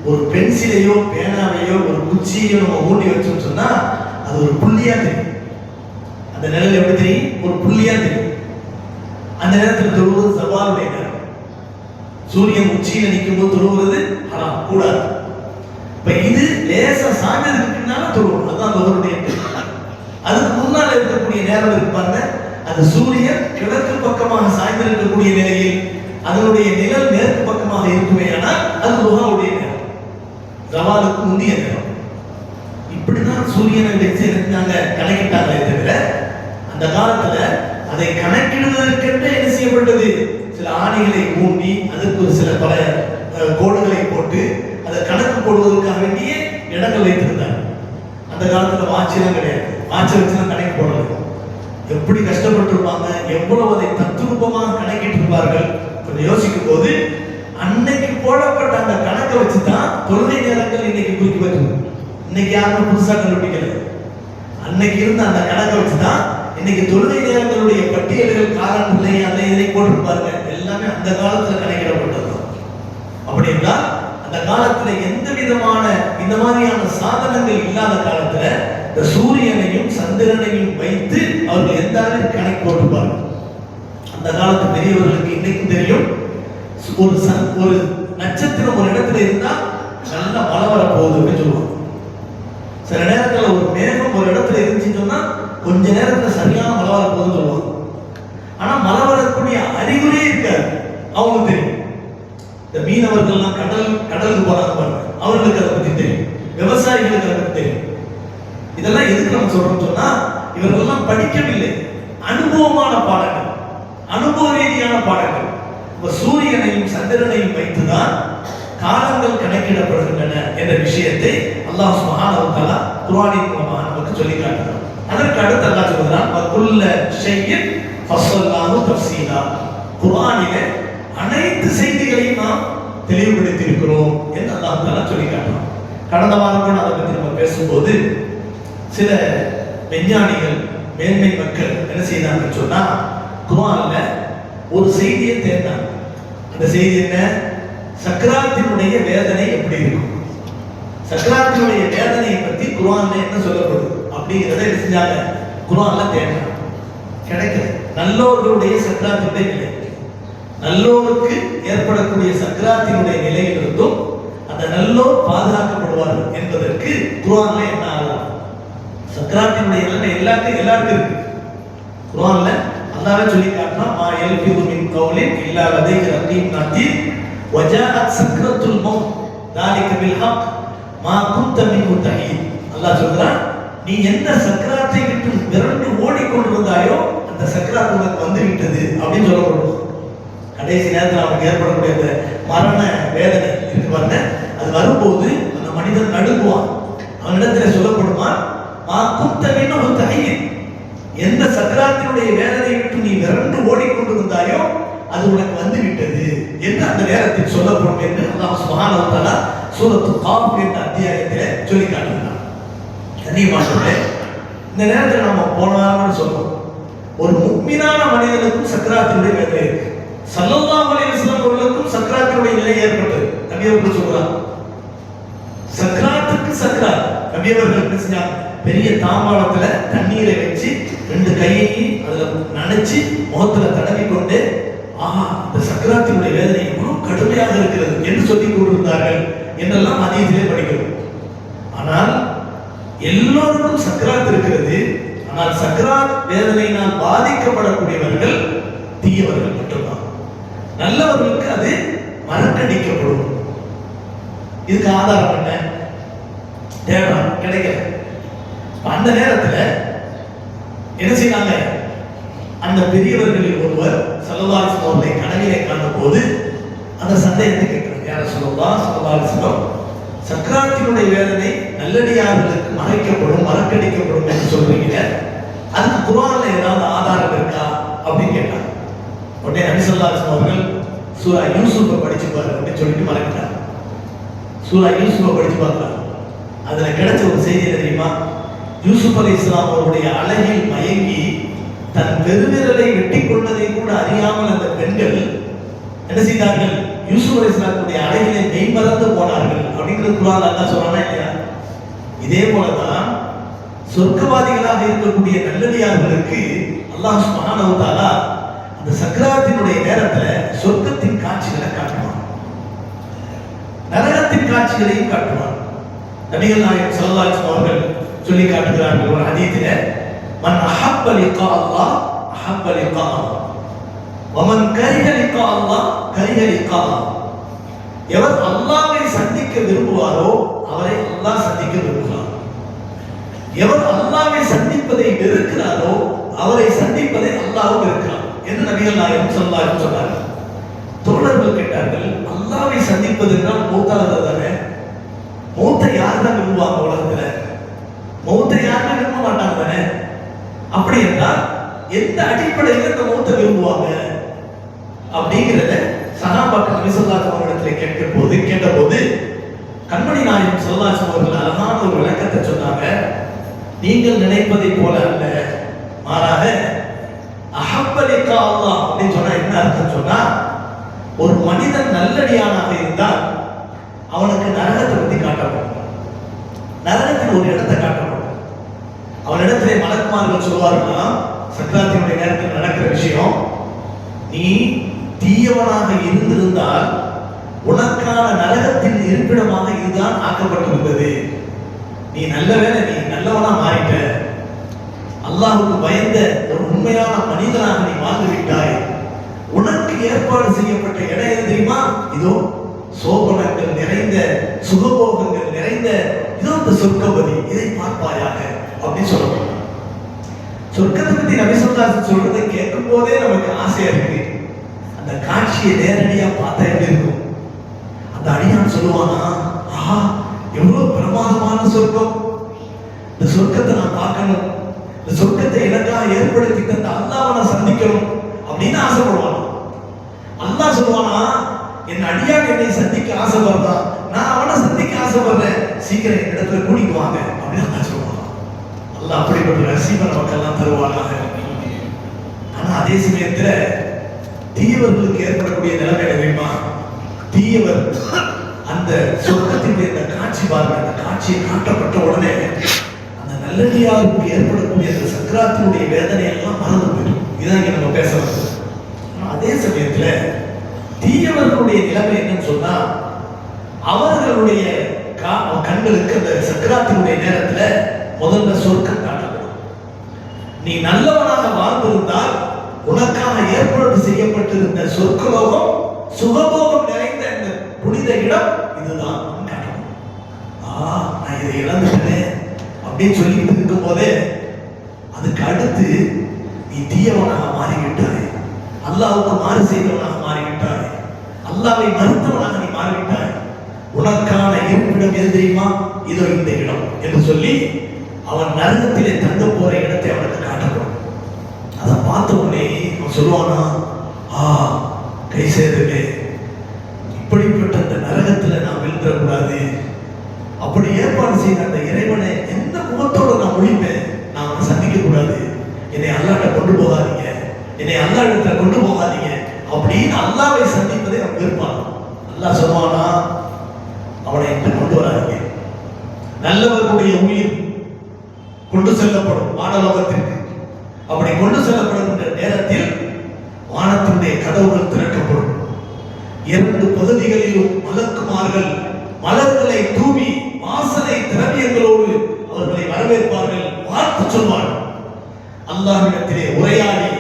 ஒரு பென்சிலையோ பேனாவையோ ஒரு குச்சியையோ நம்ம ஊட்டி வச்சோம்னு சொன்னா அது ஒரு புள்ளியா தெரியும். அந்த நிழல் எப்படி தெரியும்? ஒரு புள்ளியா தெரியும். அந்த நேரத்தில் தொழுவது சவாலுடைய நேரம். சூரியன் உச்சியில நிற்கும் போது தொழுவது ஹராம், கூடாது. இப்ப இது லேசா சாஞ்சதுக்குனால தொழுவோம், அதுதான் தொழுவுடைய. அதுக்கு முன்னால் இருக்கக்கூடிய நேரம் இருக்கு பாருங்க, அது சூரியன் கிழக்கு பக்கமாக சாய்ந்திருக்கக்கூடிய நிலையில் அதனுடைய நிழல் மேற்கு பக்கமாக இருக்குமே, ஆனால் அது துஹாவுடைய நேரம், ஜவாலுக்கு முந்தைய நேரம். இப்படிதான் சூரியனை வச்சு எடுத்தாங்க, கணக்கிட்டாங்களே தவிர அந்த காலத்துல அதை கணக்கிடுவதற்கென்று என்ன செய்யப்பட்டது? சில ஆணைகளை ஊண்டி அதற்கு ஒரு சில பல கோடுகளை போட்டு அதை கணக்கு போடுவதற்காக வேண்டிய இடங்கள் வைத்திருந்தாங்க. அந்த காலத்துல வாட்சியம் கிடையாது, வாட்சை வச்சுதான் கணக்கு போடுறது. எப்படி கஷ்டப்பட்டிருப்பாங்க, எவ்வளவு அதை தத்ரூபமாக கணக்கிட்டு இருப்பார்கள். கொஞ்சம் யோசிக்கும் போது அன்னைக்கு போடப்பட்ட அந்த கணக்கை வச்சுதான் தொழுகை நேரங்கள் இன்னைக்கு குறிக்கப்பட்டு. இன்னைக்கு யாரும் புதுசா கண்டுபிடிக்கல. அன்னைக்கு இருந்த அந்த கணக்கை வச்சுதான் இன்னைக்கு தொழுகை நேரங்களுடைய பட்டியல்கள், காலம் பிள்ளை அதை இதை போட்டிருப்பாருங்க. எல்லாமே அந்த காலத்துல கணக்கிடப்பட்டது. அப்படி என்றால் அந்த காலத்துல எந்த விதமான இந்த மாதிரியான சாதனங்கள் இல்லாத காலத்துல இந்த சூரியனையும் சந்திரனையும் வைத்து அவர்கள் எந்த அளவுக்கு கணக்கு போட்டிருப்பார்கள். அந்த காலத்து பெரியவர்களுக்கு இன்னைக்கும் தெரியும், ஒரு நட்சத்திரம் ஒரு இடத்துல இருந்தா நல்ல மழை வர போகுது அப்படின்னு சொல்லுவாங்க. சில நேரத்தில் ஒரு மேகம் ஒரு இடத்துல இருந்துச்சுன்னு சொன்னா கொஞ்ச நேரத்துல சரியான மழை வர போகுதுன்னு சொல்லுவாங்க. ஆனா மழை வரக்கூடிய அறிகுறியே இருக்காது, அவங்களுக்கு தெரியும். இந்த மீனவர்கள்லாம் கடலுக்கு போறாங்க பாருங்க, அவர்களுக்கு அதை பத்தி தெரியும். விவசாயிகளுக்கு அதை பத்தி தெரியும். இதெல்லாம் எதுக்கு நம்ம சொல்றோம் சொன்னா, இவர்களெல்லாம் படிக்கவில்லை, அனுபவமான பாடங்கள், அனுபவ ரீதியான பாடங்கள். இப்ப சூரியனையும் சந்திரனையும் வைத்துதான் காலங்கள் கணக்கிடப்படுகின்றன என்ற விஷயத்தை அல்லாஹ் சுப்ஹானஹு வ தஆலா குர்ஆனின் மூலமாக நமக்கு சொல்லி காட்டுகிறார். அதற்கு அடுத்து அல்லாஹ் சொல்றான், வகுல்ல ஷைஇன் ஃபஸ்ஸல்னாஹு தஃஸீலா. குர்ஆனிலே அனைத்து செய்திகளையும் நாம் தெளிவுபடுத்தி இருக்கிறோம் என்று அல்லாஹ் தஆலா சொல்லி காட்டுறான். கடந்த வாரம் கூட அதை பற்றி நம்ம பேசும்போது சில விஞ்ஞானிகள், மேன்மை மக்கள் என்ன செய்தாங்கன்னு சொன்னா, குர்ஆன்ல ஒரு செய்தியை தேர்ந்தாங்க. அந்த செய்தி என்ன? சக்கராத்தினுடைய வேதனை எப்படி இருக்கும், சக்கராத்தினுடைய வேதனையை பற்றி குர்ஆன்ல என்ன சொல்லப்படுது அப்படிங்கிறத என்ன செஞ்சாங்க? குர்ஆன்ல தேடினாங்க, கிடைக்கல. நல்லோர்களுடைய சக்கராத்தினுடைய நிலை, நல்லோருக்கு ஏற்படக்கூடிய சக்கராத்தினுடைய நிலையிலிருந்தும் அந்த நல்லோர் பாதுகாக்கப்படுவார்கள் என்பதற்கு குர்ஆன்ல என்ன ஆகும்? சக்கராத்தினுடைய நிலை எல்லாருக்கும் இருக்கு. குர்ஆன்ல அல்லாஹ்வே சொல்லி காட்டினா, மா யல்ஃபிது மின் கௌலின் இல்லா லதைஹி ரகீபுன் அதீத் வஜாஅத் சக்ரத்துல் மௌத் ذلك بالحق ما كنت منه تحيد. அல்லாஹ் சொல்றான், நீ எந்த சக்கராத்தை விட்டு விரண்டு ஓடிக்கொண்டிருந்தாயோ அந்த சக்கராத் உனக்கு வந்து விட்டது அப்படின்னு சொல்லப்படுது. கடைசி நேரத்தில் அவனுக்கு ஏற்படக்கூடிய அந்த மரண வேதனை இருக்கு பாருங்க, அது வரும்போது அந்த மனிதன் நடுங்குவான். அவனிடத்துல சொல்லப்படுமா, மா குந்த மின்ஹு தஹீத், எந்த சக்கராத்தினுடைய வேதனை விட்டு நீ விரண்டு ஓடிக்கொண்டிருந்தாயோ அது உனக்கு வந்து விட்டது என்று அந்த நேரத்தில் சொல்லப்படும் என்று அல்லாஹ் சுப்ஹானஹு வ தஆலா சூரத்து காஃப் என்ற அத்தியாயத்தில் சொல்லி காட்டுகிறார். கண்ணியமானவர்களே, இந்த நேரத்தில் நம்ம போனான்னு சொல்றோம், ஒரு முக்மினான மனிதனுக்கும் சக்கராத்தினுடைய வேதனை இருக்கு. ஸல்லல்லாஹு அலைஹி வஸல்லம் அவர்களுக்கும் சக்கராத்தினுடைய நிலை ஏற்பட்டது. நபி அவர்கள் சொல்றாங்க, சக்கராத்துக்கு சக்கராத். நபி அவர்கள் என்ன செஞ்சாங்க? பெரிய தாம்பாளத்துல தண்ணீரை வச்சு ரெண்டு கையையும் அதுல நனைச்சு முகத்துல தடவி கொண்டு, ஆஹா இந்த சக்கராத்தினுடைய வேதனை எவ்வளவு கடுமையாக இருக்கிறது என்று சொல்லிக் கொண்டிருந்தார்கள் என்றெல்லாம் ஹதீஸிலே படிக்கிறோம். ஆனால் எல்லோருக்கும் சக்கராத் இருக்கிறது. ஆனால் சக்கராத் வேதனையினால் பாதிக்கப்படக்கூடியவர்கள் தீயவர்கள் மட்டும்தான். நல்லவர்களுக்கு அது மறக்கடிக்கப்படும். இதுக்கு ஆதாரம் என்ன? தேவன் கிடைக்கல. அந்த நேரத்துல என்ன செய்யறாங்க? அந்த பெரியவர்களில் ஒருவர் ஸல்லல்லாஹு அலைஹி வஸல்லம் கனவிலே காணும் போது அந்த சந்தேகத்தை கேட்கிறாங்க, யார் ஸல்லல்லாஹு அலைஹி வஸல்லம் சக்கராத்தினுடைய வேதனை நல்லடியார்களுக்கு மறக்கடிக்கப்படும் என்று சொல்றீங்க, அதுக்கு குர்ஆன்ல ஏதாவது ஆதாரம் இருக்கா அப்படின்னு கேட்டாங்க. உடனே நபி ஸல்லல்லாஹு அலைஹி வஸல்லம் அவர்கள் சூரா யூசுஃபை படிச்சு பாரு அப்படின்னு சொல்லிட்டு மறக்கிறாங்க. சூரா யூசுஃபை படிச்சு பார்க்கலாம். அதுல கிடைச்ச ஒரு செய்தி தெரியுமா? யூசுப் அலைஹிஸ்ஸலாம் அவருடைய அழகில் மயங்கி தன் பெருவிரலை வெட்டி கொண்டதை கூட அறியாமல் அந்த பெண்கள் என்ன செய்தார்கள்? யூசுப் அலைஹிஸ்ஸலாமுடைய அழகிலே மெய்மறந்து போனார்கள் அப்படிங்கிறது குர்ஆன்ல அல்லாஹ் சொல்றானா இல்லையா? இதே போலதான் சொர்க்கவாதிகளாக இருக்கக்கூடிய நல்லடியார்களுக்கு அல்லாஹ் சுப்ஹானஹு வ தஆலா அந்த சக்கராத்தினுடைய நேரத்துல சொர்க்கத்தின் காட்சிகளை காட்டுவான், நரகத்தின் காட்சிகளையும் காட்டுவான். நபிகள் நாயகம் ஸல்லல்லாஹு அலைஹி வஸல்லம் அவர்கள் சொல்லி காட்டுகிறார்கள் ஒரு ஹதீஸிலே, மன் அஹப்ப லிகா அல்லாஹ் அஹப்ப லிகா அல்லாஹ் வமன் கரிஹ லிகா அல்லாஹ் கரிஹ லிகா அல்லாஹ். எவர் அல்லாஹ்வை சந்திக்க விரும்புவாரோ அவரை அல்லாஹ் சந்திக்க விரும்புகிறார். எவர் அல்லாஹ்வை சந்திப்பதை வெறுக்கிறாரோ அவரை சந்திப்பதை அல்லாஹ் வெறுக்கிறார் என்று நபிகள் நாயகம் ஸல்லல்லாஹு அலைஹி வஸல்லம் சொன்னார்கள். தோழர்கள் கேட்டார்கள், அல்லாஹ்வை சந்திப்பது என்றால் மௌத்தாக தானே? மௌத்தை யார் தான் விரும்புவாங்க உலகத்துல? மௌத்தை யாருமே விரும்ப மாட்டாங்க தானே? அப்படி என்றால் எந்த அடிப்படையில் இந்த மௌத்தை விரும்புவாங்க அப்படிங்கிறத சஹாபாக்கள் நபி ஸல்லல்லாஹு அலைஹி வஸல்லம் கேட்டபோது கண்மணி நாயகம் ஸல்லல்லாஹு அலைஹி வஸல்லம் அவர்கள் அழகான ஒரு விளக்கத்தை சொன்னாங்க. நீங்கள் நினைப்பதை போல அல்ல, மாறாக அஹப்ப லிகா அல்லாஹ் அப்படின்னு சொன்னா என்ன அர்த்தம் சொன்னா, ஒரு மனிதன் நல்லடியானாக இருந்தால் அவனுக்கு நரகத்தை பத்தி காட்டப்படும், நரகத்தில் ஒரு இடத்தை காட்டப்படும். அவனிடத்திலே மலக்குமார்கள் சொல்வார்களா, சக்கராத்தினுடைய நேரத்தில் நடக்கிற விஷயம், நீ தீயவனாக இருந்திருந்தால் உனக்கான நரகத்தின் இருப்பிடமாக இதுதான் ஆக்கப்பட்டிருந்தது. நீ நல்ல வேளை நீ நல்லவனா மாறிட்ட, அல்லாஹ்வுக்கு பயந்த ஒரு உண்மையான மனிதனாக நீ வாழ்ந்து விட்டாய். உனக்கு ஏற்பாடு செய்யப்பட்ட இடம் எது தெரியுமா? இதோ சோபனங்கள் நிறைந்த, சுகபோகங்கள் நிறைந்த இதோ இந்த சொர்க்கபதி, இதை பார்ப்பாயாக அப்படின்னு சொல்லணும். சொர்க்கத்தை பத்தி நபி ஸல்லல்லாஹு அலைஹி வஸல்லம் சொல்றதை கேட்கும் போதே நமக்கு ஆசையா இருக்கு. அந்த காட்சியை நேரடியா பார்த்தா எப்படி இருக்கும்? அந்த அடியான் சொல்லுவானா, ஆஹா எவ்வளவு பிரமாதமான சொர்க்கம், இந்த சொர்க்கத்தை நான் பார்க்கணும், இந்த சொர்க்கத்தை எனக்காக ஏற்படுத்தி தந்த அல்லாஹ்வை நான் சந்திக்கணும் அப்படின்னு ஆசைப்படுவானா. அல்லாஹ் சொல்லுவானா, என் அடியான் என்னை சந்திக்க ஆசைப்படுறான், நான் அவனை சந்திக்க ஆசைப்படுறேன், சீக்கிரம் என் இடத்துல கூட்டிட்டு வாங்க அப்படின்னு அல்லாஹ் சொல்லுவான். அல்லாஹ் அப்படிப்பட்ட ரசீப நமக்கெல்லாம் தருவானாக. ஆனா அதே சமயத்துல தீயவர்களுக்கு ஏற்படக்கூடிய நிலைமை தெரியுமா? தீயவர் அந்த சொர்க்கத்தினுடைய அந்த காட்சி பாருங்க, அந்த காட்சியை காட்டப்பட்ட உடனே அந்த நல்லடியாருக்கு ஏற்படக்கூடிய அந்த சக்கராத்தினுடைய வேதனை எல்லாம் மறந்து போயிடும். இதான் இங்க நம்ம பேசுறது. அதே சமயத்துல தீயவர்களுடைய நிலைமை என்னன்னு சொன்னா, அவர்களுடைய கண்களுக்கு அந்த சக்கராத்தினுடைய நேரத்துல முதல்ல சொர்க்கம் காட்டப்படும். நீ நல்லவனாக வாழ்ந்திருந்தால் உனக்காக ஏற்பாடு செய்யப்பட்டிருந்த சொர்க்கலோகம், சுகபோகம் நிறைந்த இந்த புனித இடம் இதுதான் காட்டணும். நான் இதை இழந்துட்டேன் அப்படின்னு சொல்லிட்டு இருக்கும் போதே அதுக்கு அடுத்து நீ தீயவனாக மாறிவிட்டாய், அல்லாஹ்வுக்கு மாறு செய்தவனாக மாறிவிட்டாய், அல்லாஹ்வை மறுத்தவனாக நீ மாறிவிட்டாய், உனக்கான இருப்பிடம் எது தெரியுமா? இதோ இந்த இடம் என்று சொல்லி அவன் நரகத்திலே தங்க போற இடத்தை அவனுக்கு காட்டப்படும். அதை பார்த்த உடனே அவன் சொல்லுவானா, கை சேருமே, இப்படிப்பட்ட அந்த நரகத்துல நான் விழுந்துடக்கூடாது, அப்படி ஏற்பாடு செய்த அந்த இறைவனை எந்த முகத்தோடு நான் முடிப்பேன், நான் அவனை சந்திக்க கூடாது, என்னை அல்லாஹ்ட்ட கொண்டு போகாதீங்க, என்னை அல்லாஹ்விடத்துல கொண்டு போகாதீங்க அப்படின்னு அல்லாஹ்வை சந்திப்பதை அவன் விருப்பான். அல்லாஹ் சொல்லுவானா, அவனை என்கிட்ட கொண்டு வராதீங்க, நல்லவர்களுடைய உயிர் கொண்டு செல்லப்படும் வானலோகத்திற்கு. அப்படி கொண்டு செல்லப்படுகின்ற நேரத்தில் வானத்தினுடைய கதவுகள் திறக்கப்படும். 2 பகுதிகளிலும் மலக்குமார்கள் மலர்களை தூவி வாசனை திரவியங்களோடு அவர்களை வரவேற்பார்கள், வாழ்த்து சொல்வார்கள். அல்லாஹ்விடத்திலே உரையாடி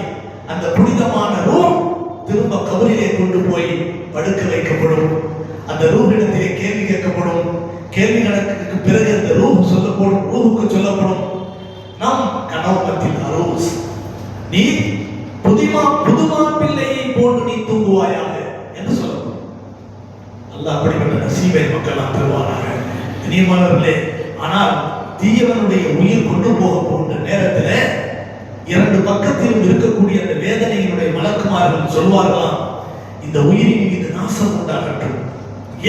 அந்த புனிதமான ரூஹ் திரும்ப கபரிலே கொண்டு போய் படுக்க வைக்கப்படும். அந்த ரூஹிடத்திலே கேள்வி கேட்கப்படும். கேள்வி கணக்குக்கு பிறகு அந்த ரூஹ் சொல்லப்படும், ரூஹுக்கு சொல்லப்படும், நாம் கனவுமத்தில் அரூஸ், நீ புதுமா பிள்ளையை போன்று நீ தூங்குவாயாக என்று சொல்லப்படும். அல்லாஹ் அப்படிப்பட்ட நசீபை மக்கள் நாம் பெறுவாராக. கண்ணியமானவர்களே, ஆனால் தீயவனுடைய உயிர் கொண்டு போக போன்ற நேரத்தில் இரண்டு பக்கத்திலும் இருக்கக்கூடிய அந்த வேதனையினுடைய மலக்குமார்கள் சொல்வார்களாம், இந்த உயிரின் மீது நாசம் உண்டாகட்டும்,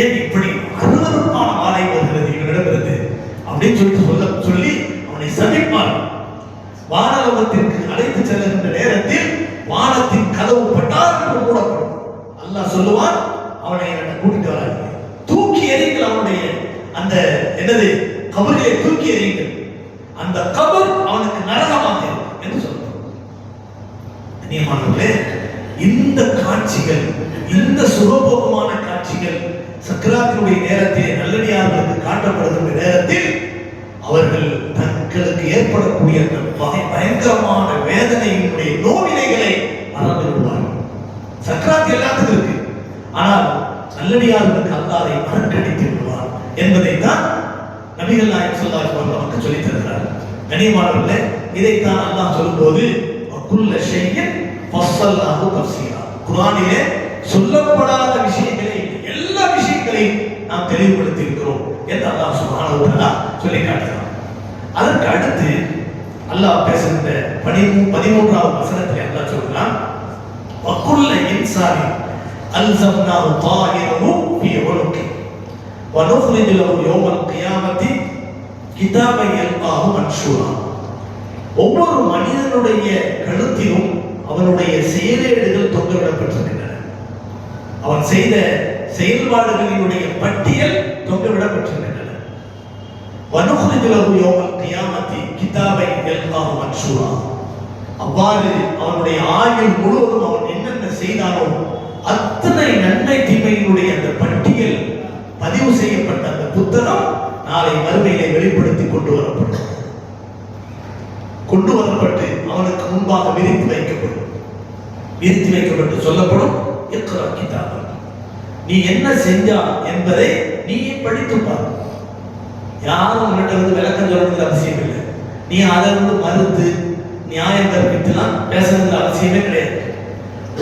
ஏன் இப்படி அருவருப்பான ஆலை வருகிறது இவனிடமிருந்து அப்படின்னு சொல்லி அவனை சபிப்பார். வானலோகத்திற்கு அழைத்து செல்லுகின்ற நேரத்தில் வானத்தின் கதவு பட்டார் என்று மூடப்படும். அல்லாஹ் சொல்லுவான், அவனை கூட்டிட்டு வராங்க, தூக்கி எறிங்கள், அவனுடைய அந்த என்னது கபரிலே தூக்கி எறிங்கள், அந்த கபர் அவனுக்கு நரகமாக என்று சொல்லுவான். கண்ணியமானவர்களே, இந்த காட்சிகள், இந்த சுகபோகமான காட்சிகள் சக்கராத்தினுடைய நேரத்திலே நல்லடியார்களுக்கு காட்டப்படுகின்ற நேரத்தில் அவர்கள் தங்களுக்கு ஏற்படக்கூடிய பயங்கரமான வேதனையினுடைய நோவினைகளை மறந்து விடுவார்கள். சக்கராத் எல்லாத்துக்கும் இருக்கு, ஆனால் நல்லடியார்களுக்கு அல்லாஹ் அதை மறக்கடித்து விடுவார் என்பதை தான் நபிகள் நாயகம் ஸல்லல்லாஹு அலைஹி வஸல்லம் நமக்கு சொல்லித் தருகிறார். கண்ணியமானவர்களே, இதைத்தான் அல்லாஹ் சொல்லும்போது வகுல்ல ஷைஇன் ஃபஸ்ஸல்னாஹு தஃஸீரா, குர்ஆனிலே சொல்லப்படாத விஷயங்களை எல்லா விஷயங்களையும் நாம் தெளிவுபடுத்தி இருக்கிறோம் என்று அல்லாஹ் சுப்ஹானஹு வ தஆலா சொல்லி காட்டுகிறார். அதற்கு அடுத்து அல்லாஹ் பேசுகின்ற 13வது வசனத்திலே அல்லாஹ் சொல்கிறான், வகுல்ல இன்சானி அல்ஸம்னாஹு தாயிரஹு ஃபீ உனுகி வ நுக்ரிஜு லஹு யௌமல் கியாமத்தி கிதாபன் யல்காஹு மன்ஷூரா. ஒவ்வொரு மனிதனுடைய கழுத்திலும் அவனுடைய செயலேடுகள் தொங்கவிடப்பட்டிருக்கின்றன. அவன் செய்த செயல்பாடுகளினுடைய பட்டியல் தொங்கவிடப்பட்டிருக்கின்றன. வனுக்ரிஜு லஹு யௌமல் கியாமத்தி கிதாபன் யல்காஹு மன்ஷூரா. அவ்வாறு அவனுடைய ஆயுள் முழுவதும் அவன் என்னென்ன செய்தானோ அத்தனை நன்மை தீமையினுடைய அந்த பட்டியல் பதிவு செய்யப்பட்ட அந்த புத்தகம் நாளை மறுமையிலே வெளிப்படுத்தி கொண்டு வரப்பட்டு அவனுக்கு முன்பாக விரித்து வைக்கப்பட்டு சொல்லப்படும், இக்ரா கிதாபக், நீ என்ன செஞ்சா என்பதை நீயே படித்து பாரு. யாரும் உன்னிட்ட விளக்கம் சொல்றது அவசியம் இல்லை. நீ அதை மறுத்து நியாயம் கற்பித்துலாம் பேசுறது அவசியமே கிடையாது.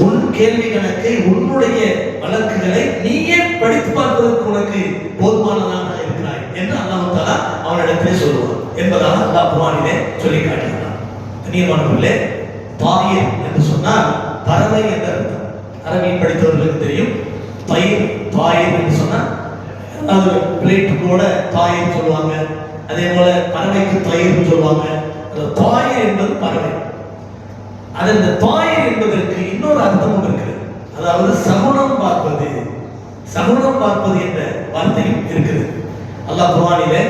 உன் கேள்வி கணக்கை, உன்னுடைய வழக்குகளை நீயே படித்து பார்ப்பதற்கு உனக்கு போதுமானதாக இருக்கிறாய் என்று அல்லாஹ் தஆலா அவனிடத்திலே சொல்லுவார் என்பதாக அல்லாஹ் குர்ஆனிலே சொல்லி காட்டுகிறார். கண்ணியமானவர்களே, தாயிர் என்று சொன்னால் பறவை என்ற அர்த்தம். அரபி படித்தவர்களுக்கு தெரியும். தாயிர் என்று சொன்னால் அது பிளேட்டுக்கூட தாயிர் சொல்லுவாங்க. அதே போல பறவைக்கு தயிர்னு சொல்லுவாங்க. தாயிர் என்பது பறவை. அது இந்த தாயிர் என்பதற்கு இன்னொரு அர்த்தம் ஒன்று இருக்கிறது. அதாவது சகுனம் பார்ப்பது என்ற வார்த்தையும் இருக்குது. அல்லாஹ் குர்ஆனிலே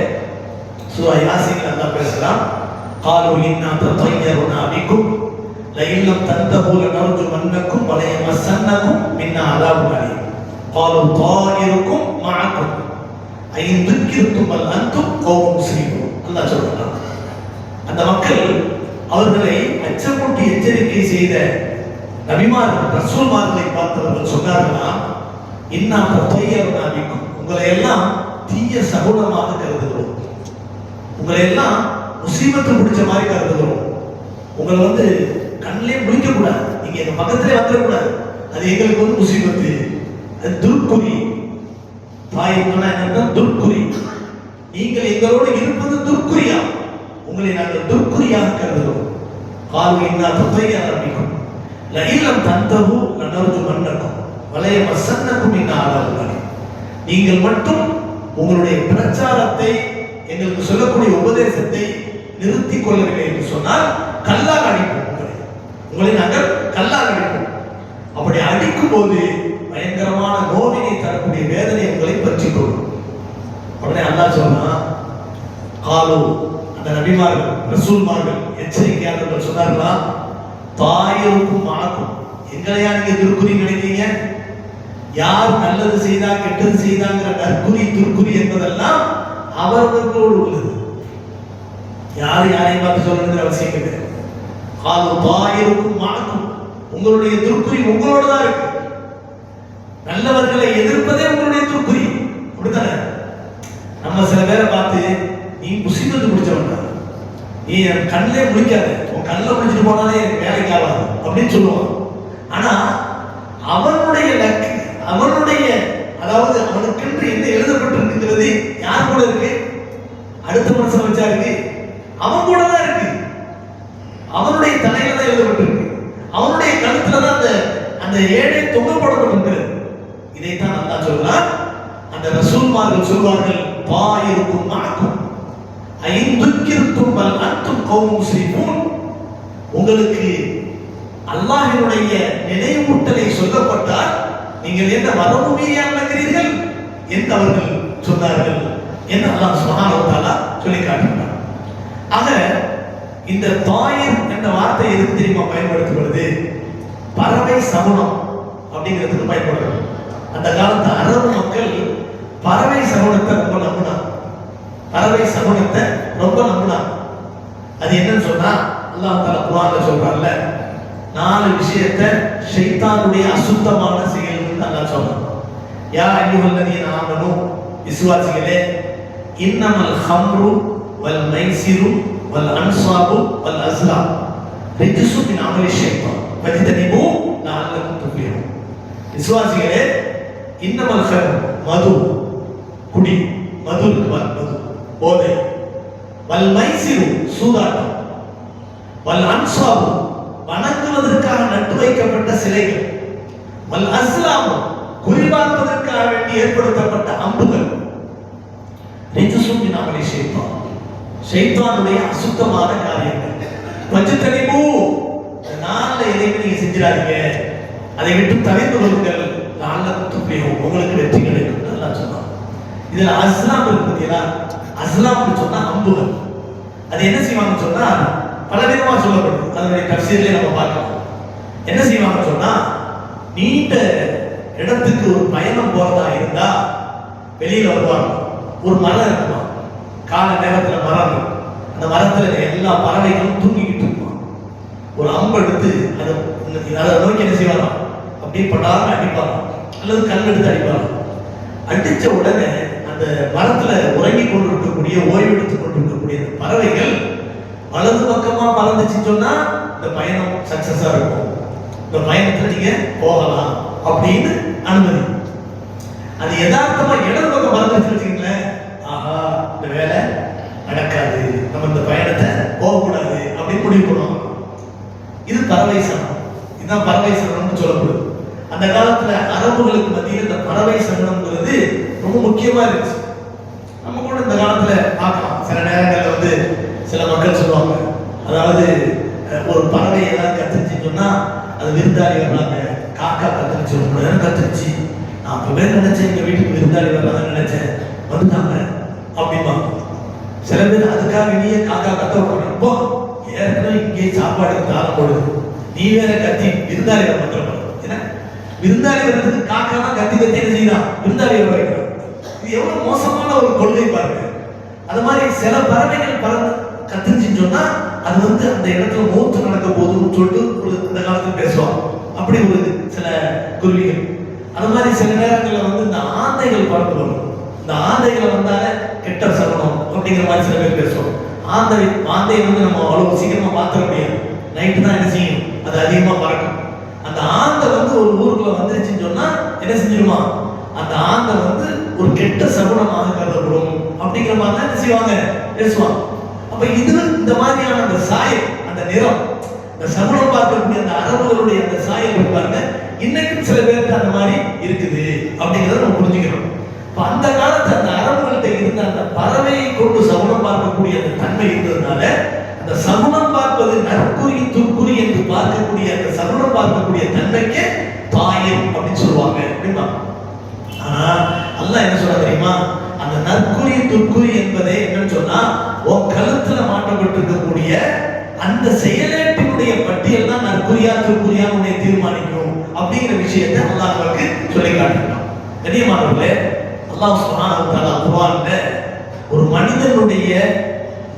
சூரா யாசீன் அல்லாஹ் பேசுறான், قالوا إنا تطيرنا بكم لئن لم تنتهوا لنرجمنكم وليمسنكم منا عذاب أليم قالوا طائركم معكم أئن ذكرتم بل أنتم قوم مسرفون. அல்லாஹ் சொல்றான், அந்த மக்கள் அவர்களை அச்சமூட்டி எச்சரிக்கை செய்த நபிமார்கள் ரசூல்மார்களை பார்த்தவர்கள் சொன்னார்களா, இன்னா தطيرنا بكم, உங்களை எல்லாம் தீய சகுனமாக கருதுகிறோம், உங்களை எல்லாம் முசீபத்து பிடிச்ச மாதிரி கருதுகிறோம், உங்களை கண்ணிலே முடிக்க கூடாது, நீங்க எங்க பக்கத்திலே வந்துடக்கூடாது, அது எங்களுக்கு முசீபத்து, அது துர்க்குறி. தாயின்னா என்ன? துர்க்குறி. நீங்கள் எங்களோடு இருப்பது துர்க்குறியா, உங்களை நாங்கள் துர்க்குறியாக கருதுகிறோம். காலு இன்னா தطيرنا بكم لئن لم تنتهوا لنرجمنكم وليمسنكم منا عذاب أليم. நீங்கள் மட்டும் உங்களுடைய பிரச்சாரத்தை, எங்களுக்கு சொல்லக்கூடிய உபதேசத்தை நிறுத்திக் கொள்ளவில்லை என்று சொன்னால் கல்லால் அடிப்போம், உங்களை நாங்கள் கல்லால் அடிப்போம். அப்படி அடிக்கும் போது பயங்கரமான நோவினை தரக்கூடிய வேதனை உங்களை பற்றிக் கொள்ளும். உடனே அல்லாஹ் சொன்னா, காலு, அந்த நபிமார்கள் ரசூல்மார்கள் எச்சரிக்கையாளர்கள் சொன்னார்களா, தாயிருக்கும் ஆக்கும், எங்களையா நீங்க துர்க்குறி நினைக்கிறீங்க? யார் நல்லது செய்தா கெட்டது செய்தாங்கிற நற்குறி துர்க்குறி என்பதெல்லாம் அவர்களோடு உள்ளது. யார் யாரையும் பார்த்து சொல்லணுங்கிற அவசியம் கிடையாது. காலு தாயிருக்கும் ஆக்கும், உங்களுடைய துர்க்குறி உங்களோடு தான் இருக்கு. நல்லவர்களை எதிர்ப்பதே உங்களுடைய துர்க்குறி. அப்படித்தானே? நம்ம சில பேரை பார்த்து, நீ முசீபத்து பிடிச்சவன், நீ என் கண்ணிலே முடிக்காத, உன் கண்ணில் முடிச்சுட்டு போனாலே எனக்கு வேலைக்கு ஆகாது அப்படின்னு சொல்லுவான். ஆனா அவனுடைய அதாவது அவனுக்கு இருக்கிறது யார் கூட இருக்கு? அடுத்த மனுஷன் வச்சா இருக்கு, அவன் கூட தான் இருக்கு. அவனுடைய தலையில தான் எழுதப்பட்டிருக்கு, அவனுடைய கழுத்துல தான் அந்த ஏழை தொங்கப்படப்பட்டிருக்கிறது. இதைத்தான் அல்லாஹ் சொல்றான். அந்த ரசூல்மார்கள் சொல்வார்கள், பாயிருக்கும் மனக்கும் ஐந்துக்கிருக்கும் பல் அன்தும் கௌமும் முஸ்லிமூன். உங்களுக்கு அல்லாஹ்வினுடைய நினைவூட்டலை சொல்லப்பட்டால் நீங்கள் என்ன வரம்பு மீறியா நடக்கிறீர்கள் என்று அவர்கள் சொன்னார்கள் என்று அல்லாஹ் சுப்ஹானஹு வ தஆலா சொல்லி காட்டுகிறார். ஆக இந்த தாயிர் என்ற வார்த்தை எதுக்கு தெரியுமா பயன்படுத்தப்படுது? பறவை சகுனம் அப்படிங்கிறதுக்கு பயன்படுது. அந்த காலத்து அரபு மக்கள் பறவை சகுனத்தை ரொம்ப நம்பினாங்க. பறவை சகுனத்தை ரொம்ப நம்பினாங்க. அது என்னன்னு சொன்னா அல்லாஹ் தஆலா குர்ஆன்ல சொல்றான்ல, 4 விஷயத்தை ஷைத்தானுடைய அசுத்தமான செயல்கள் அல்லாஹ் சொல்றான். யா அய்யுஹல்லதீன ஆமனூ, விசுவாசிகளே, இன்னமல் ஹம்ரு வல் மைசிரு வல் அன்சாபு வல் அஸ்லாம் ரிஜ்சு மின் அமலி ஷைத்தான் ஃபஜ்தனிபூ லஅல்லக்கும் துஃப்லிஹூன். விசுவாசிகளே, இன்னமல் ஹம்ரு, மது, குடி, மது மது போதை, வல் மைசிரு சூதாட்டம், வல் அன்சாபு வணங்குவதற்காக நட்டு வைக்கப்பட்ட சிலைகள், வல் அஸ்லாம் குறிபார்ப்பதற்காக வேண்டி ஏற்படுத்தப்பட்ட அம்புகள், ரிஜ்சும் மின் அமலி ஷைத்தான் ஷைத்தானுடைய அசுத்தமான காரியங்கள். ஃபஜ்தனிபூ, நான்ல எதையும் நீங்க செஞ்சிடாதீங்க, அதை விட்டு தவிர்த்து கொள்ளுங்கள், லஅல்லக்கும் துஃப்லிஹூன், உங்களுக்கு வெற்றி கிடைக்கும் அல்லாஹ் சொன்னான். இதுல அஸ்லாம் இருக்கு பார்த்தீங்களா? அஸ்லாம் சொன்னா அம்புகள். அது என்ன செய்வாங்க சொன்னா பல விதமா சொல்லப்படுது. அதனுடைய தஃசீர்ல நம்ம பார்க்கலாம். என்ன செய்வாங்க சொன்னா, நீண்ட இடத்துக்கு ஒரு பயணம் போறதா இருந்தா வெளியில வருவாங்க. ஒரு மரம் இருக்குமா, கால நேரத்துல மரம் இருக்கும். அந்த மரத்துல எல்லா பறவைகளும் தூங்கிக்கிட்டு இருக்கும். ஒரு அம்பு எடுத்து அதை நோக்கி என்ன செய்வாங்க, அப்படியே படாம அடிப்பாங்க, அல்லது கல் எடுத்து அடிப்பாங்க. அடிச்ச உடனே அந்த மரத்துல உறங்கி கொண்டிருக்கக்கூடிய, ஓய்வெடுத்துக் கொண்டிருக்கக்கூடிய பறவைகள் வலது பக்கமா பறந்துச்சுன்னு சொன்னா இந்த பயணம் சக்சஸா இருக்கும், இந்த பயணத்துல நீங்க போகலாம் அப்படின்னு அனுமதி. அது யதார்த்தமா இடது பக்கம் பறந்துச்சு வச்சுக்கீங்களேன், ஆஹா இந்த வேலை நடக்காது, நம்ம இந்த பயணத்தை போகக்கூடாது அப்படின்னு முடிவு பண்ணுவோம். இது பறவை சரணம். இதுதான் பறவை சரணம்னு சொல்லப்படுது. அந்த காலத்துல அரபுகளுக்கு மத்தியில் இந்த பறவை சரணம்ங்கிறது ரொம்ப முக்கியமா இருந்துச்சு. நம்ம கூட இந்த காலத்துல பார்க்கலாம். சில நேரங்கள்ல சில மக்கள் சொல்லுவாங்க, அதாவது ஒரு பறவை ஏதாவது கத்துருச்சுன்னு சொன்னா அது விருந்தாளி வர்றாங்க, காக்கா கத்துருச்சு, ரொம்ப நேரம் கத்துருச்சு, நான் அப்பவே நினைச்சேன் எங்க வீட்டுக்கு விருந்தாளி வர்றாங்கன்னு நினைச்சேன், வந்துட்டாங்க அப்படிம்பாங்க. சில பேர் அதுக்காக நீயே காக்கா கத்த விடுறப்போ, ஏற்கனவே இங்கே சாப்பாடு தாளம் போடுது, நீ வேற கத்தி விருந்தாளி வர மாத்திரம். ஏன்னா விருந்தாளி வர்றதுக்கு காக்கா தான் கத்தி கத்தி என்ன செய்யலாம், விருந்தாளி வர வைக்கிறான். இது எவ்வளவு மோசமான ஒரு கொள்கை பாருங்க. அது மாதிரி சில பறவைகள் பறந்து கத்துச்சுன்னு சொன்னா அது அந்த இடத்துல மூத்து நடக்க போதுன்னு சொல்லிட்டு இந்த காலத்துல பேசுவாங்க. அப்படி ஒரு சில குருவிகள். அது மாதிரி சில நேரங்கள்ல இந்த ஆந்தைகள் பறந்து வரும். இந்த ஆந்தைகளை வந்தால கெட்ட சகுனம் அப்படிங்கிற மாதிரி சில பேர் பேசுவாங்க. ஆந்தை நம்ம அவ்வளவு சீக்கிரமா பார்த்துட முடியாது. நைட்டு தான் என்ன செய்யும், அது அதிகமா பறக்கும். அந்த ஆந்தை ஒரு ஊருக்குள்ள வந்துருச்சுன்னு சொன்னா என்ன செஞ்சிருமா, அந்த ஆந்தை ஒரு கெட்ட சகுனமாக கருதப்படும் அப்படிங்கிற மாதிரி தான் என்ன செய்வாங்க, பேசுவாங்க. அப்ப இது இந்த மாதிரியான அந்த சாயல், அந்த நிறம், இந்த சகுனம் பார்க்கக்கூடிய அந்த அரபுகளுடைய அந்த சாயல் பாருங்க, இன்னைக்கும் சில பேருக்கு அந்த மாதிரி இருக்குது அப்படிங்கிறத நம்ம புரிஞ்சுக்கிறோம். அந்த காலத்து அந்த அரபுகள்கிட்ட இருந்த அந்த பறவையை கொண்டு சகுனம் பார்க்கக்கூடிய அந்த தன்மை இருந்ததுனால அந்த சகுனம் பார்ப்பது நற்குறி துர்க்குறி என்று பார்க்கக்கூடிய அந்த சகுனம் பார்க்கக்கூடிய தன்மைக்கு தாயின் அப்படின்னு சொல்லுவாங்க அப்படின்னா. ஆனா அல்லாஹ் என்ன சொல்ற தெரியுமா, அந்த நற்குறி துர்க்குறி என்பதை என்னன்னு சொன்னா உன் கழுத்துல மாற்றப்பட்டிருக்கக்கூடிய அந்த செயலேட்டினுடைய பட்டியல் தான் நற்குறியா துர்க்குறியா உன்னை தீர்மானிக்கும் அப்படிங்கிற விஷயத்தை அல்லாஹ் நமக்கு சொல்லி காட்டுகிறான். கண்ணியமானவர்களே, அல்லாஹ் சுப்ஹானஹு வ தஆலா குர்ஆன்ல ஒரு மனிதனுடைய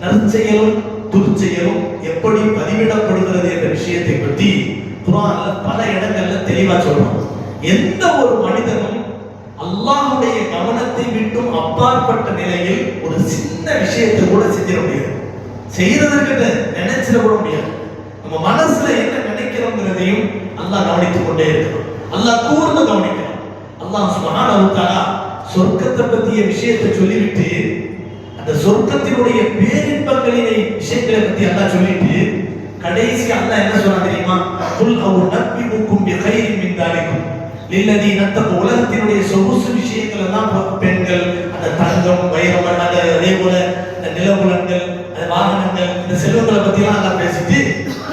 நற்செயலும் துர்ச்செயலும் எப்படி பதிவிடப்படுகிறது என்ற விஷயத்தை பற்றி குர்ஆன்ல பல இடங்கள்ல தெளிவா சொல்றான். எந்த ஒரு மனிதனும் அல்லாஹ்வுடைய கவனத்தை விட்டும் அப்பாற்பட்ட நிலையில் ஒரு சின்ன விஷயத்தை கூட செஞ்சிட முடியாது, செய்யறதற்கு நினைச்சிட கூட முடியாது. நம்ம மனசுல என்ன நினைக்கிறோங்கிறதையும் அல்லாஹ் கவனித்துக் கொண்டே இருக்கிறோம். அல்லாஹ் கூர்ந்து கவனிக்கிறான். அல்லாஹ் சுப்ஹானஹு வ தஆலா சொர்க்கத்தை பற்றிய விஷயத்தை சொல்லிவிட்டு அந்த சொர்க்கத்தினுடைய பேரின்பங்களின் விஷயங்களை பற்றி அல்லாஹ் சொல்லிட்டு கடைசி அல்லாஹ் என்ன சொன்னா தெரியுமா? குல் அவ் நபியுக்கும் பிகைரின் மின் தாலிக்கும் லில்லதீன தக்கு. உலகத்தினுடைய சொகுசு விஷயங்கள் எல்லாம் பெண்கள், அந்த தங்கம், வைரம், அந்த அதே போல அந்த நிலவுலங்கள், அந்த வாகனங்கள், இந்த செல்வங்களை பத்தி எல்லாம் அல்லாஹ் பேசிட்டு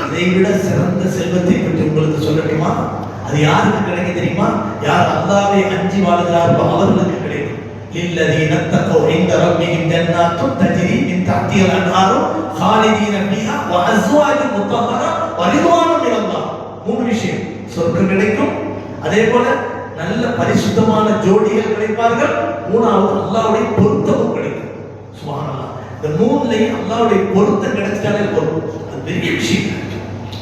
அதை விட சிறந்த செல்வத்தை பற்றி உங்களுக்கு சொல்லட்டுமா? அது யாருக்கு கிடைக்கும் தெரியுமா? யார் அல்லாஹ்வை அஞ்சி வாழ்கிறார்களோ அவர்களுக்கு கிடைக்கும். லில்லதீன தக்கு இன்த ரப்பிஹிம் ஜன்னாத்துன் தஜ்ரி மின் தஹ்திஹா அன்ஹாரு خالدين فيها وازواج مطهره ورضوان من الله. மூணு விஷயம். சொர்க்கம் கிடைக்கும், அதே போல நல்ல பரிசுத்தமான ஜோடிகள் கிடைப்பார்கள், மூணாவது அல்லாஹ்வுடைய பொருத்தமும் கிடைக்கும். சுப்ஹானல்லாஹ். இந்த மூணுலயும் அல்லாஹ்வுடைய பொருத்தம் கிடைச்சாலே போதும், அது பெரிய விஷயம்.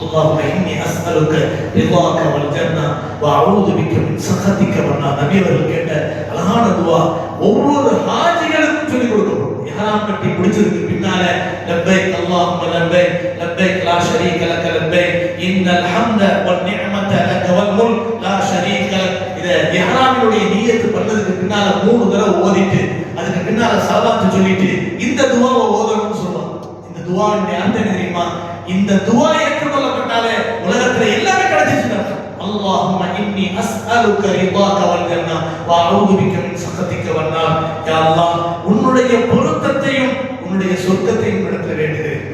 اللهم اني اسالك رضاك والجنه واعوذ بك من سخطك والنار. நபி அவர்கள் கேட்ட அழகான துஆ ஒவ்வொரு ஹாஜிகளுக்கும் சொல்லி கொடுக்கணும். இஹ்ராம் கட்டி முடிச்சதுக்கு பின்னால லப்பைக் அல்லாஹும்ம லப்பைக் லப்பைக் லா ஷரீக லக லப்பைக் இன்னல் ஹம்த வன் நிஅமத லக வல் முல்க் லா ஷரீக லக். இத இஹ்ராமினுடைய நியத் பண்ணதுக்கு பின்னால 3 தடவை ஓதிட்டு அதுக்கு பின்னால ஸலவாத் சொல்லிட்டு இந்த துஆவை ஓதணும்னு சொல்றாங்க. இந்த துஆவின் அர்த்தம் என்ன தெரியுமா? இந்த துஆ ஏற்றுக்கொள்ளப்பட்டாலே உலகத்துல எல்லாமே கிடைச்சிருச்சு. அல்லாஹும்ம இன்னி அஸ்அலுக ரிதாக வல் ஜன்னah வ அஊது பிக மின் சഖதிக வன் நார். யா அல்லாஹ், உன்னுடைய பொருத்தத்தையும் உன்னுடைய சொர்க்கத்தையும் இடத்துல வேண்டுகிறேன்.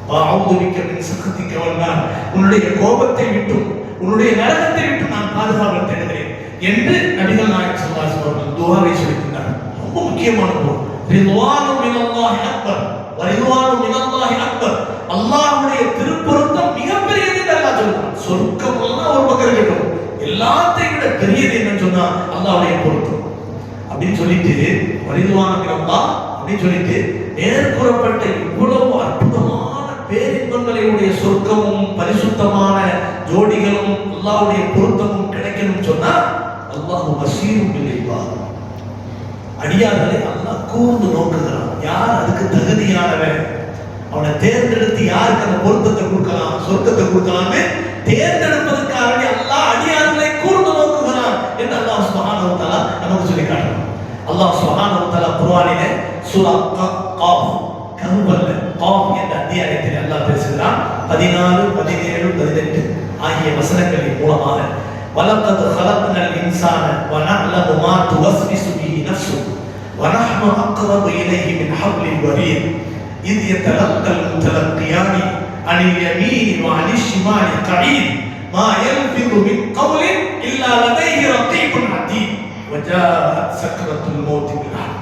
வ அஊது பிக மின் சഖதிக வன் நார். உன்னுடைய கோபத்தை விட்டும் உன்னுடைய நரகத்தை விட்டும் நான் பாதுகாப்பு தேடுகிறேன் என்று நபிகள் நாயகம் ஸல்லல்லாஹு அலைஹி வஸல்லம் துஆவை சொல்லியிருக்கிறார். ரொம்ப முக்கியமான துஆ. ரிதுவானு மினல்லாஹி அக்பர் வ ரிதுவானு மினல்லாஹி அக்பர். அல்லாஹ்வுடைய திருப்பொருத்தம் மிகப்பெரியது என்று அல்லாஹ் சொல்றான். சொர்க்கம் எல்லாம் ஒரு பக்கம் இருக்கட்டும், எல்லாத்தையும் விட பெரியது என்னன்னு சொன்னா அல்லாஹ்வுடைய பொருத்தம் அப்படின்னு சொல்லிட்டு வரிதுவான மினல்லாஹ் அப்படின்னு சொல்லிட்டு மேற்கூறப்பட்ட இவ்வளவு அற்புதமான பேரின்பங்களுடைய சொர்க்கமும் பரிசுத்தமான ஜோடிகளும் அல்லாஹ்வுடைய பொருத்தமும் கிடைக்கணும்னு சொன்னா அல்லாஹ் பஸீரும் பில் இபாத். அடியார்களை அல்லாஹ் கூர்ந்து நோக்குகிறான். யார் அதுக்கு தகுதியானவன், அவனை தேர்ந்தெடுத்து யாருக்கு அந்த பொருத்தத்தை கொடுக்கலாம், சொர்க்கத்தை கொடுக்கலாம்னு தேர்ந்தெடுப்பதற்காக அல்லாஹ் அடியார்களை கூர்ந்து நோக்குகிறான் என்று அல்லாஹ் சுப்ஹானஹு வ தஆலா நமக்கு சொல்லி காட்டுறான். அல்லாஹ் சுப்ஹானஹு வ தஆலா குர்ஆனிலே சூரா காஃப் கஹ்ஃப்ல காஃப் என்ற அத்தியாயத்தில் அல்லாஹ் பேசுகிறான். 14, 17, 18 ஆகிய வசனங்களின் மூலமாக வலக்கத் خلقنا الانسان ونعلم ما توسوس به نفسه ونحن اقرب اليه من حبل الوريد إذ يتلقى المتلقيان عن اليمين وعن الشمال قعيد ما يلفظ من قول إلا لديه رقيب عتيد وجاءت سكرة الموت بالحق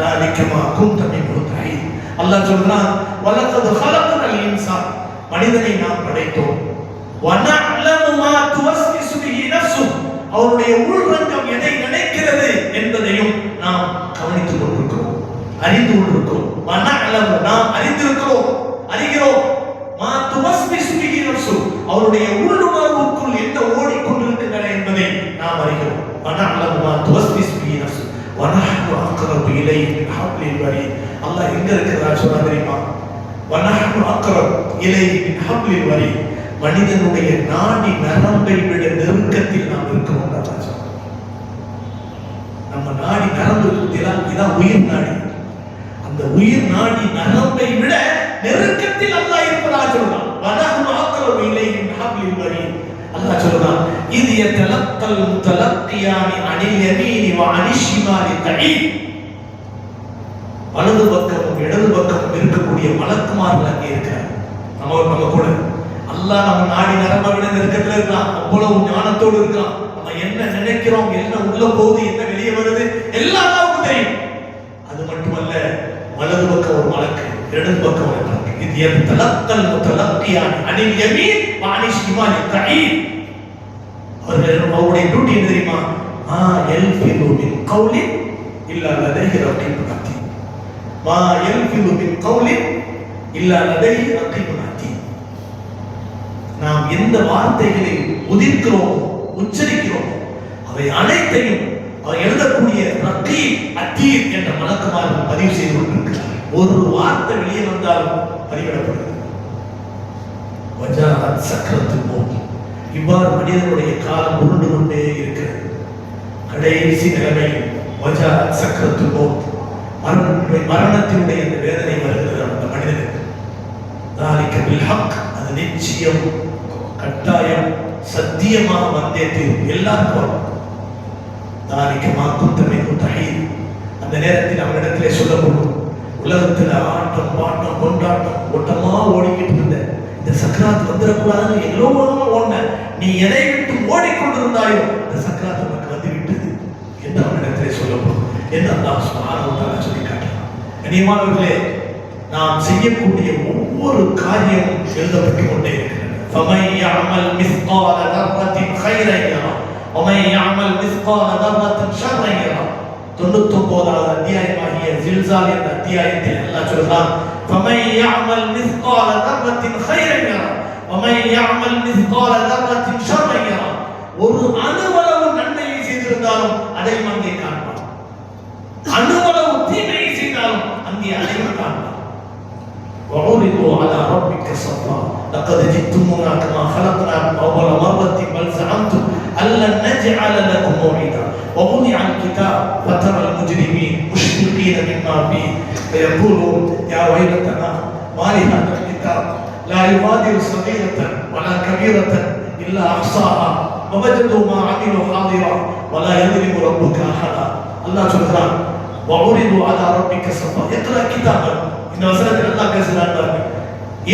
ذلك ما كنت منه تحيد. الله சொல்றான், وَلَقَدْ خَلَقْنَا الْإِنسَانَ, மனிதனை நாம் படைத்தோம். وَنَعْلَمُ مَا تُوَسْوِسُ بِهِ نَفْسُهُ, அவருடைய உள்ரங்கம் எதை நினைக்கிறது என்பதையும் நாம் கவனித்துக் கொண்டிருக்கிறோம், அறிந்து கொண்டிருக்கிறோம். வனஅலமு, நாம் அறிந்திருக்கிறோம், அறிகிறோம். மா துவஸ்விசு பிஹி நஃப்சு, அவருடைய உள்ளுணர்வுக்குள் என்ன ஓடிக்கொண்டிருக்கின்றன என்பதை நாம் அறிகிறோம். வனஅலமு மா துவஸ்விசு பிஹி நஃப்சு வனஹ்னு அக்ரபு இலைஹி மின் ஹப்லில் வரீத். அல்லாஹ் எங்க இருக்கிறார் சொன்னா தெரியுமா? வனஹ்னு அக்ரபு இலைஹி மின் ஹப்லில் வரீத். மனிதனுடைய நாடி நரம்பை விட நெருக்கத்தில் நாம் இருக்கிறோம். நம்ம நாடி நரம்பு இதான் உயிர் நாடி. அந்த உயிர் நாடி நரம்பை விட நெருக்கத்தில் அல்லாஹ் இருப்பதாக சொல்றான். வனஹ்னு அக்ரபு இலைஹி மின் ஹப்லில் வரீத். அல்லாஹ் சொல்றான், இது யதலக்கல் முத்தலக்கியானி அனில் யமீனி வ அனிஷ் ஷிமாலி தஈத். வலது பக்கமும் இடது பக்கமும் இருக்கக்கூடிய மலக்குமார்கள் அங்கே இருக்கிறார். நம்ம கூட அல்லாஹ் நம்ம நாடி நரம்பை விட நெருக்கத்தில் இருக்கான். அவ்வளவு ஞானத்தோடு இருக்கான். நம்ம என்ன நினைக்கிறோம், என்ன உள்ள போகுது, என்ன வெளியே வருது எல்லாம் அல்லாஹ்வுக்கு தெரியும். அது மட்டுமல்ல, வலது பக்கம் ஒரு மலக்கு, இடது பக்கம் ஒரு மலக்கு. இது யதலக்கல் முத்தலக்கியானி அனில் யமீன் வ அனிஷ் ஷிமாலி தஈத். அவருடைய டியூட்டி என்ன தெரியுமா? மா யல்ஃபிது மின் கௌலின் இல்லா லதைஹி ரகீபுன் அதீத். மா யல்ஃபிது மின் கௌலின் இல்லா லதைஹி ரகீபுன் அதீத். நாம் எந்த வார்த்தைகளை உதிர்க்கிறோமோ, உச்சரிக்கிறோமோ, அவை அனைத்தையும் அவர் எழுதக்கூடிய ரகீப் அதீத் என்ற மலக்குமார்கள் பதிவு செய்து கொண்டிருக்கிறார். ஒரு வார்த்தை வெளியே வந்தாலும் பதிவிடப்படுகிறது. வஜாஅத் சக்ரத்துல் மௌத். இவ்வாறு மனிதனுடைய காலம் உருண்டு கொண்டே இருக்கிறது. கடைசி நிலைமையில் வஜாஅத் சக்ரத்துல் மௌத், மரணத்தினுடைய அந்த வேதனை வருகிறது அந்த மனிதனுக்கு. ذلك بالحق, அது நிச்சயம் கட்டாயம் சத்தியமாக வந்தே தீரும், எல்லாருக்கும். ذلك ما كنت منه تحيد, அந்த நேரத்தில் அவனிடத்திலே சொல்லப்படும், உலகத்தில் ஆட்டம் பாட்டம் கொண்டாட்டம் ஓட்டமா ஓடிக்கிட்டு இருந்த இந்த சக்கராத் வந்துடக்கூடாதுன்னு எல்லோருமா ஓடின, நீ எதை விட்டு ஓடிக்கொண்டிருந்தாயோ அந்த சக்கராத் உனக்கு வந்து விட்டது என்று அவனிடத்திலே சொல்லப்படும் என்று அல்லாஹ் சுப்ஹானஹு வ தஆலா சொல்லி காட்டுகிறான். கண்ணியமானவர்களே, நாம் செய்யக்கூடிய ஒவ்வொரு காரியமும் எழுதப்பட்டு கொண்டே இருக்கிறது. فَمَنْ يَعْمَلْ مِثْقَالَ ذَرَّةٍ خَيْرًا يَرَهُ وَمَنْ يَعْمَلْ مِثْقَالَ ذَرَّةٍ شَرًّا يَرَهُ. 99வது அத்தியாயமாகிய ஜில்சால் என்ற அத்தியாயத்தில் அல்லாஹ் சொல்றான், فَمَنْ يَعْمَلْ مِثْقَالَ ذَرَّةٍ خَيْرًا يَرَهُ وَمَنْ يَعْمَلْ مِثْقَالَ ذَرَّةٍ شَرًّا يَرَهُ. ஒரு அணுவளவு நன்மையை செய்திருந்தாலும் அதையும் அங்கே காண்பான், அணுவளவு தீமையை செய்தாலும் அங்கே அதையும் காண்பான். وَعُرِضُوا عَلَى رَبِّكَ صَفًّا لَقَدْ جِئْتُمُونَا كَمَا خَلَقْنَاكُمْ أَوَّلَ مَرَّةٍ بَلْ زَعَمْتُمْ أَن لَّن نَّجْعَلَ لَكُمْ مَوْعِدًا وَوُضِعَ الْكِتَابُ فَتَرَى الْمُجْرِمِينَ مُشْفِقِينَ مِمَّا فِيهِ وَيَقُولُونَ يَا وَيْلَتَنَا مَا لِهَذَا الْكِتَابِ لَا يُغَادِرُ صَغِيرَةً وَلَا كَبِيرَةً إِلَّا أَحْصَاهَا وَوَجَدُوا مَا عَمِلُوا حَاضِرًا وَلَا يَظْلِمُ رَبُّكَ أَحَدًا. அல்லாஹ் சொல்றான், وَعُرِضُوا عَلَى رَبِّكَ صَفًّا. اقرأ كتابك. இந்த வசனத்தில் அல்லாஹ் பேசுறான் பாருங்க,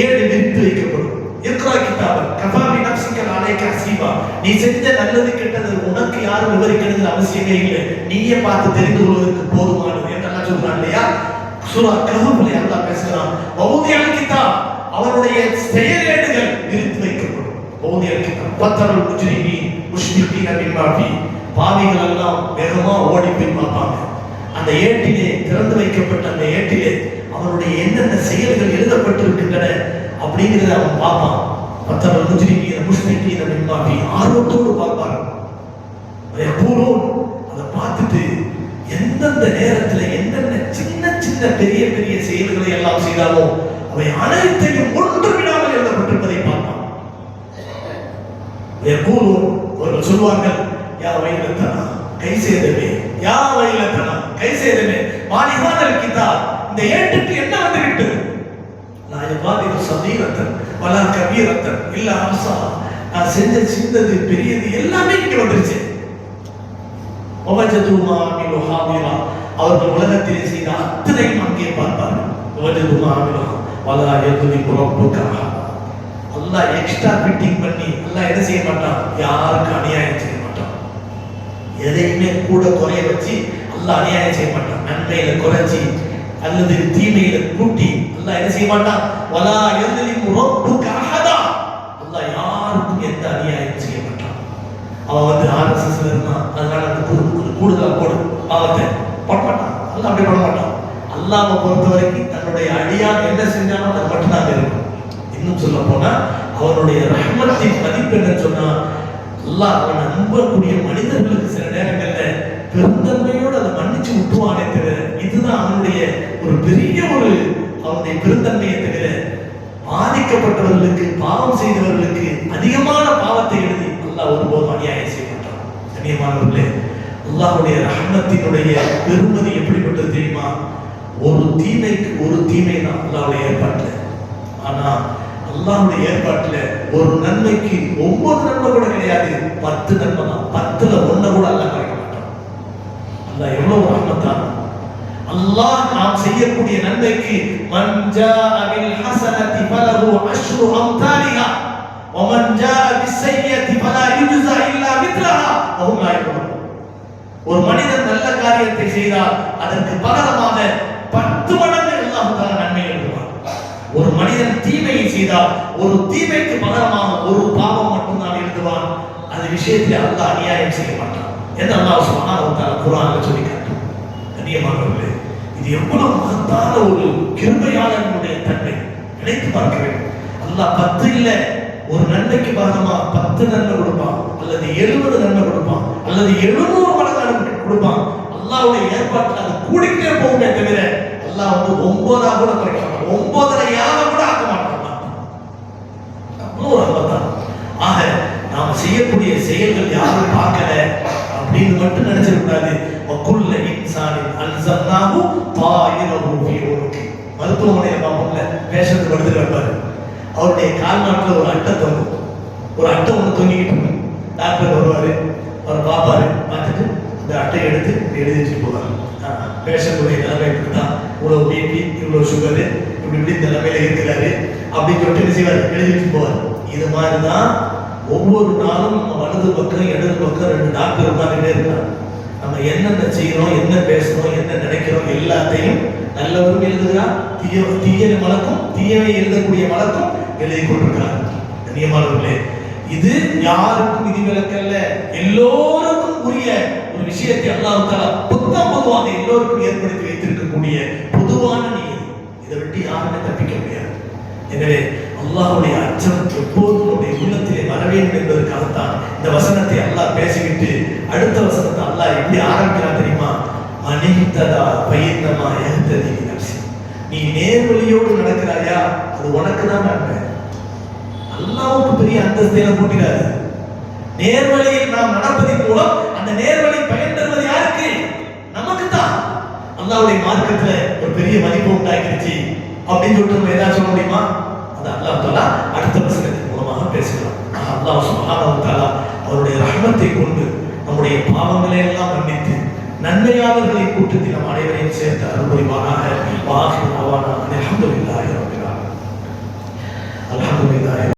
ஏடு விரித்து வைக்கப்படும். இக்ரா கிதாபக் கஃபா பினஃப்ஸிக அலைக ஹஸீபா. நீ செஞ்ச நல்லது கெட்டது உனக்கு யாரும் விவரிக்கணும்னு அவசியமே இல்லை, நீயே பார்த்து தெரிந்து கொள்வதற்கு போதுமானது என்று அல்லாஹ் சொல்றான் இல்லையா. சூரா கஹ்ஃப்ல அல்லாஹ் பேசுறான், வௌதியல் கிதாப், அவருடைய செயலேடுகள் விரித்து வைக்கப்படும். வௌதியல் கிதாப் ஃபத்தரல் முஜ்ரிமீன் முஷ்ஃபிகீன மிம்மா ஃபீ. பாவிகள் எல்லாம் வேகமா ஓடி போய் பார்ப்பாங்க. அந்த ஏட்டிலே திறந்து வைக்கப்பட்ட அந்த ஏட்டிலே அவனுடைய என்னென்ன செயல்கள் எழுதப்பட்டிருக்கின்றன அப்படிங்கிறத அவன் பார்ப்பான். பத்தவன் முஜ்ரிமீன முஷ்ஃபிகீன மிம்மா ஃபீ, ஆர்வத்தோடு பார்ப்பான். யகூலூன், அதை பார்த்துட்டு எந்தெந்த நேரத்தில் என்னென்ன சின்ன சின்ன பெரிய பெரிய செயல்களை எல்லாம் செய்தாலோ அவை அனைத்தையும் ஒன்று விடாமல் எழுதப்பட்டிருப்பதை பார்ப்பான். யகூலூன், அவர்கள் சொல்வார்கள், யா வைலத்தனா கை சேதமே, யா வைலத்தனா கை சேதமே, மாலிஹாதல் கிதாப், இந்த ஏட்டுக்கு என்ன வந்து விட்டது. லா யுகாதிரு ஸகீரத்தன் வலா கபீரத்தன் இல்லா அஹ்ஸாஹா. நான் செஞ்ச சின்னது பெரியது எல்லாமே இங்க வந்துருச்சு. வவஜது மா அமிலு ஹாதிரா, அவர்கள் உலகத்திலே செய்த அத்தனையும் அங்கே பார்ப்பார்கள். வவஜது மா அமிலு வலா யதுலிமு ரப்புக அஹதா. அல்லாஹ் எக்ஸ்ட்ரா ஃபிட்டிங் பண்ணி அல்லாஹ் என்ன செய்ய மாட்டான், யாருக்கு அநியாயம் செய்ய மாட்டான். எதையுமே கூட குறைய வச்சு அல்லாஹ் அநியாயம் செய்ய மாட்டான். நன்மையில குறைச்சி அல்லது தீமையில கூட்டி அல்லாஹ் என்ன செய்ய மாட்டான். வலா யதுலிமு ரப்புக அஹதா, அல்லாஹ் யாருக்கும் எந்த அநியாயம் செய்ய மாட்டான். அவன் வந்து ஆர்எஸ்எஸ்ல இருந்தான், அதனால அந்த கூடுதலா போடு பாவத்தை போட மாட்டான். அல்லாஹ் அப்படி பண்ண மாட்டான். அல்லாஹ்வை பொறுத்த வரைக்கும் தன்னுடைய அடியான் என்ன செஞ்சாலும் அது மட்டும்தான் இருக்கும். இன்னும் சொல்ல போனா அவனுடைய ரஹ்மத்தின் மதிப்பு என்ன சொன்னா, அல்லாஹ் அவனை நம்பக்கூடிய மனிதர்களுக்கு சில நேரங்கள்ல பெருந்தன்மையோடு அதை மன்னிச்சு விட்டுவானே தவிர, இதுதான் அவனுடைய ஒரு பெரிய ஒரு அவனுடைய பெருந்தன்மையை தவிர, பாதிக்கப்பட்டவர்களுக்கு பாவம் செய்தவர்களுக்கு அதிகமான பாவத்தை எழுதி அல்லாஹ் ஒருபோதும் அநியாயம் செய்ய மாட்டான். கண்ணியமானவர்களே, அல்லாஹ்வுடைய ரஹ்மத்தினுடைய பெருமதி எப்படிப்பட்டது தெரியுமா? ஒரு தீமைக்கு ஒரு தீமை தான் அல்லாஹ்வுடைய ஏற்பாட்டுல. ஆனா அல்லாஹ்வுடைய ஏற்பாட்டுல ஒரு நன்மைக்கு 9 நன்மை கூட கிடையாது, 10 நன்மை தான். 10ல 1 கூட அல்லாஹ் குறைக்க மாட்டான். அல்லாஹ் எவ்வளவு ரஹ்மத்தான். அல்லாஹ் நாம் செய்யக்கூடிய நன்மைக்கு மன் ஜாஅ பில் ஹஸனதி ஃபலஹு அஷ்ரு அம்தாலிஹா வ மன் ஜாஅ பிஸ் ஸய்யியதி ஃபலா யுஜ்ஸா இல்லா மித்லஹா வ ஹும் லா யஷ்குரூன். ஒரு மனிதன் நல்ல காரியத்தை செய்தால் அதற்கு பகரமாக 10 மடங்கு அல்லாஹ் தஆலா நன்மை எழுதுவான். ஒரு மனிதன் தீமையை செய்தால் ஒரு தீமைக்கு பகரமாக ஒரு பாவம் மட்டும்தான் எழுதுவான். அந்த விஷயத்தில் அல்லாஹ் அநியாயம் செய்ய மாட்டான் என்று அல்லாஹ் சுப்ஹானஹு வ தஆலா குர்ஆன்ல சொல்லி காட்டுறான். கண்ணியமானவர்களே, இது எவ்வளவு மகத்தான ஒரு கிருபையாளனுடைய தன்மை, நினைத்து பார்க்க வேண்டும். அல்லாஹ் 10 இல்ல, ஒரு நன்மைக்கு பகரமா 10 நன்மை கொடுப்பான், அல்லது 70 நன்மை கொடுப்பான், அல்லது 700 மடங்கு கொடுப்பான். அல்லாஹ்வுடைய ஏற்பாட்டில் அது கூடிக்கிட்டே போகுமே தவிர அல்லாஹ் வந்து 9ஆ கூட குறைக்க மாட்டான், 9.5 கூட ஆக்க மாட்டான். அவ்வளவு ரஹ்மத்தான். ஆக நாம் செய்யக்கூடிய செயல்கள் யாரும் பார்க்கல அப்படின்னு மட்டும் நினைச்சிடக்கூடாது. வக்குல்ல மருத்துவமனையில் பார்ப்போம்ல, பேஷண்ட் படுத்து கிடப்பாரு, அவருடைய கால் நாட்டில் ஒரு அட்டை தொங்கும், ஒரு அட்டை ஒன்று தொங்கிக்கிட்டு இருக்கும். டாக்டர் வருவார், அவர் பார்ப்பாரு, பார்த்துட்டு இந்த அட்டையை எடுத்து எழுதி வச்சுட்டு போவார். பேஷண்ட்டுடைய நிலைமை இப்படி தான், இவ்வளோ பிபி, இவ்வளோ சுகரு, இப்படி இப்படி இந்த நிலைமையில இருக்கிறாரு அப்படின்னு சொல்லிட்டு என்ன செய்வார், எழுதி வச்சுட்டு போவார். இது மாதிரி தான் ஒவ்வொரு நாளும் நம்ம வலது பக்கம் இடது பக்கம் 2 டாக்டர் உட்காந்துட்டே இருக்காங்க. நம்ம என்னென்ன செய்யறோம், என்ன பேசுறோம், என்ன நினைக்கிறோம் எல்லாத்தையும் நல்லவரும் எழுதுகிறார், தீய மலக்கும் தீயவை எழுதக்கூடிய மலக்கும் எழுதி கொண்டிருக்கிறார். கண்ணியமானவர்களே, இது யாருக்கும் விதிவிலக்கல்ல, எல்லோருக்கும் உரிய ஒரு விஷயத்தை அல்லாஹ் தஆலா பொதுவாக எல்லோருக்கும் ஏற்படுத்தி வைத்திருக்கக்கூடிய பொதுவான நியதி. இதை விட்டு யாருமே தப்பிக்க முடியாது. எனவே அல்லாஹ்வுடைய அச்சம் எப்போதும் நம்முடைய உள்ளத்திலே வர வேண்டும் என்பதற்காகத்தான் இந்த வசனத்தை அல்லாஹ் பேசிவிட்டு அடுத்த வசனத்தை அல்லாஹ் எப்படி ஆரம்பிக்கிறான் தெரியுமா? அனிஹ்ததா ஃபைன்னமா யஹ்ததி நஃப்ஸி. நீ நேர்வழியோடு நடக்கிறாயா, அது உனக்கு தான் நன்மை. அல்லாஹ்வுக்கு பெரிய அந்தஸ்தை கூட்டினாரு. நேர்வழியில் நாம் நடப்பதன் மூலம் அந்த நேர்வழி பயன் தருவது யாருக்கு? நமக்கு தான். அல்லாஹ்வுடைய மார்க்கத்துல ஒரு பெரிய மதிப்பு உண்டாக்கிடுச்சு அப்படின்னு சொல்லிட்டு நம்ம ஏதாவது சொல்ல முடியுமா? அது அல்லாஹ் தஆலா அடுத்த வசனத்தின் மூலமாக பேசுகிறார். அல்லாஹ் சுப்ஹானஹு வ தஆலா அவருடைய ரஹ்மத்தை கொண்டு நம்முடைய பாவங்களை எல்லாம் மன்னித்து நன்மையாளர்களின் கூட்டத்தில் நம் அனைவரையும் சேர்த்து அருள் புரிவானாக. வாஹிர் தஅவானா அல்ஹம்துலில்லாஹி ரப்பில் ஆலமீன். அல்ஹம்துலில்லாஹி.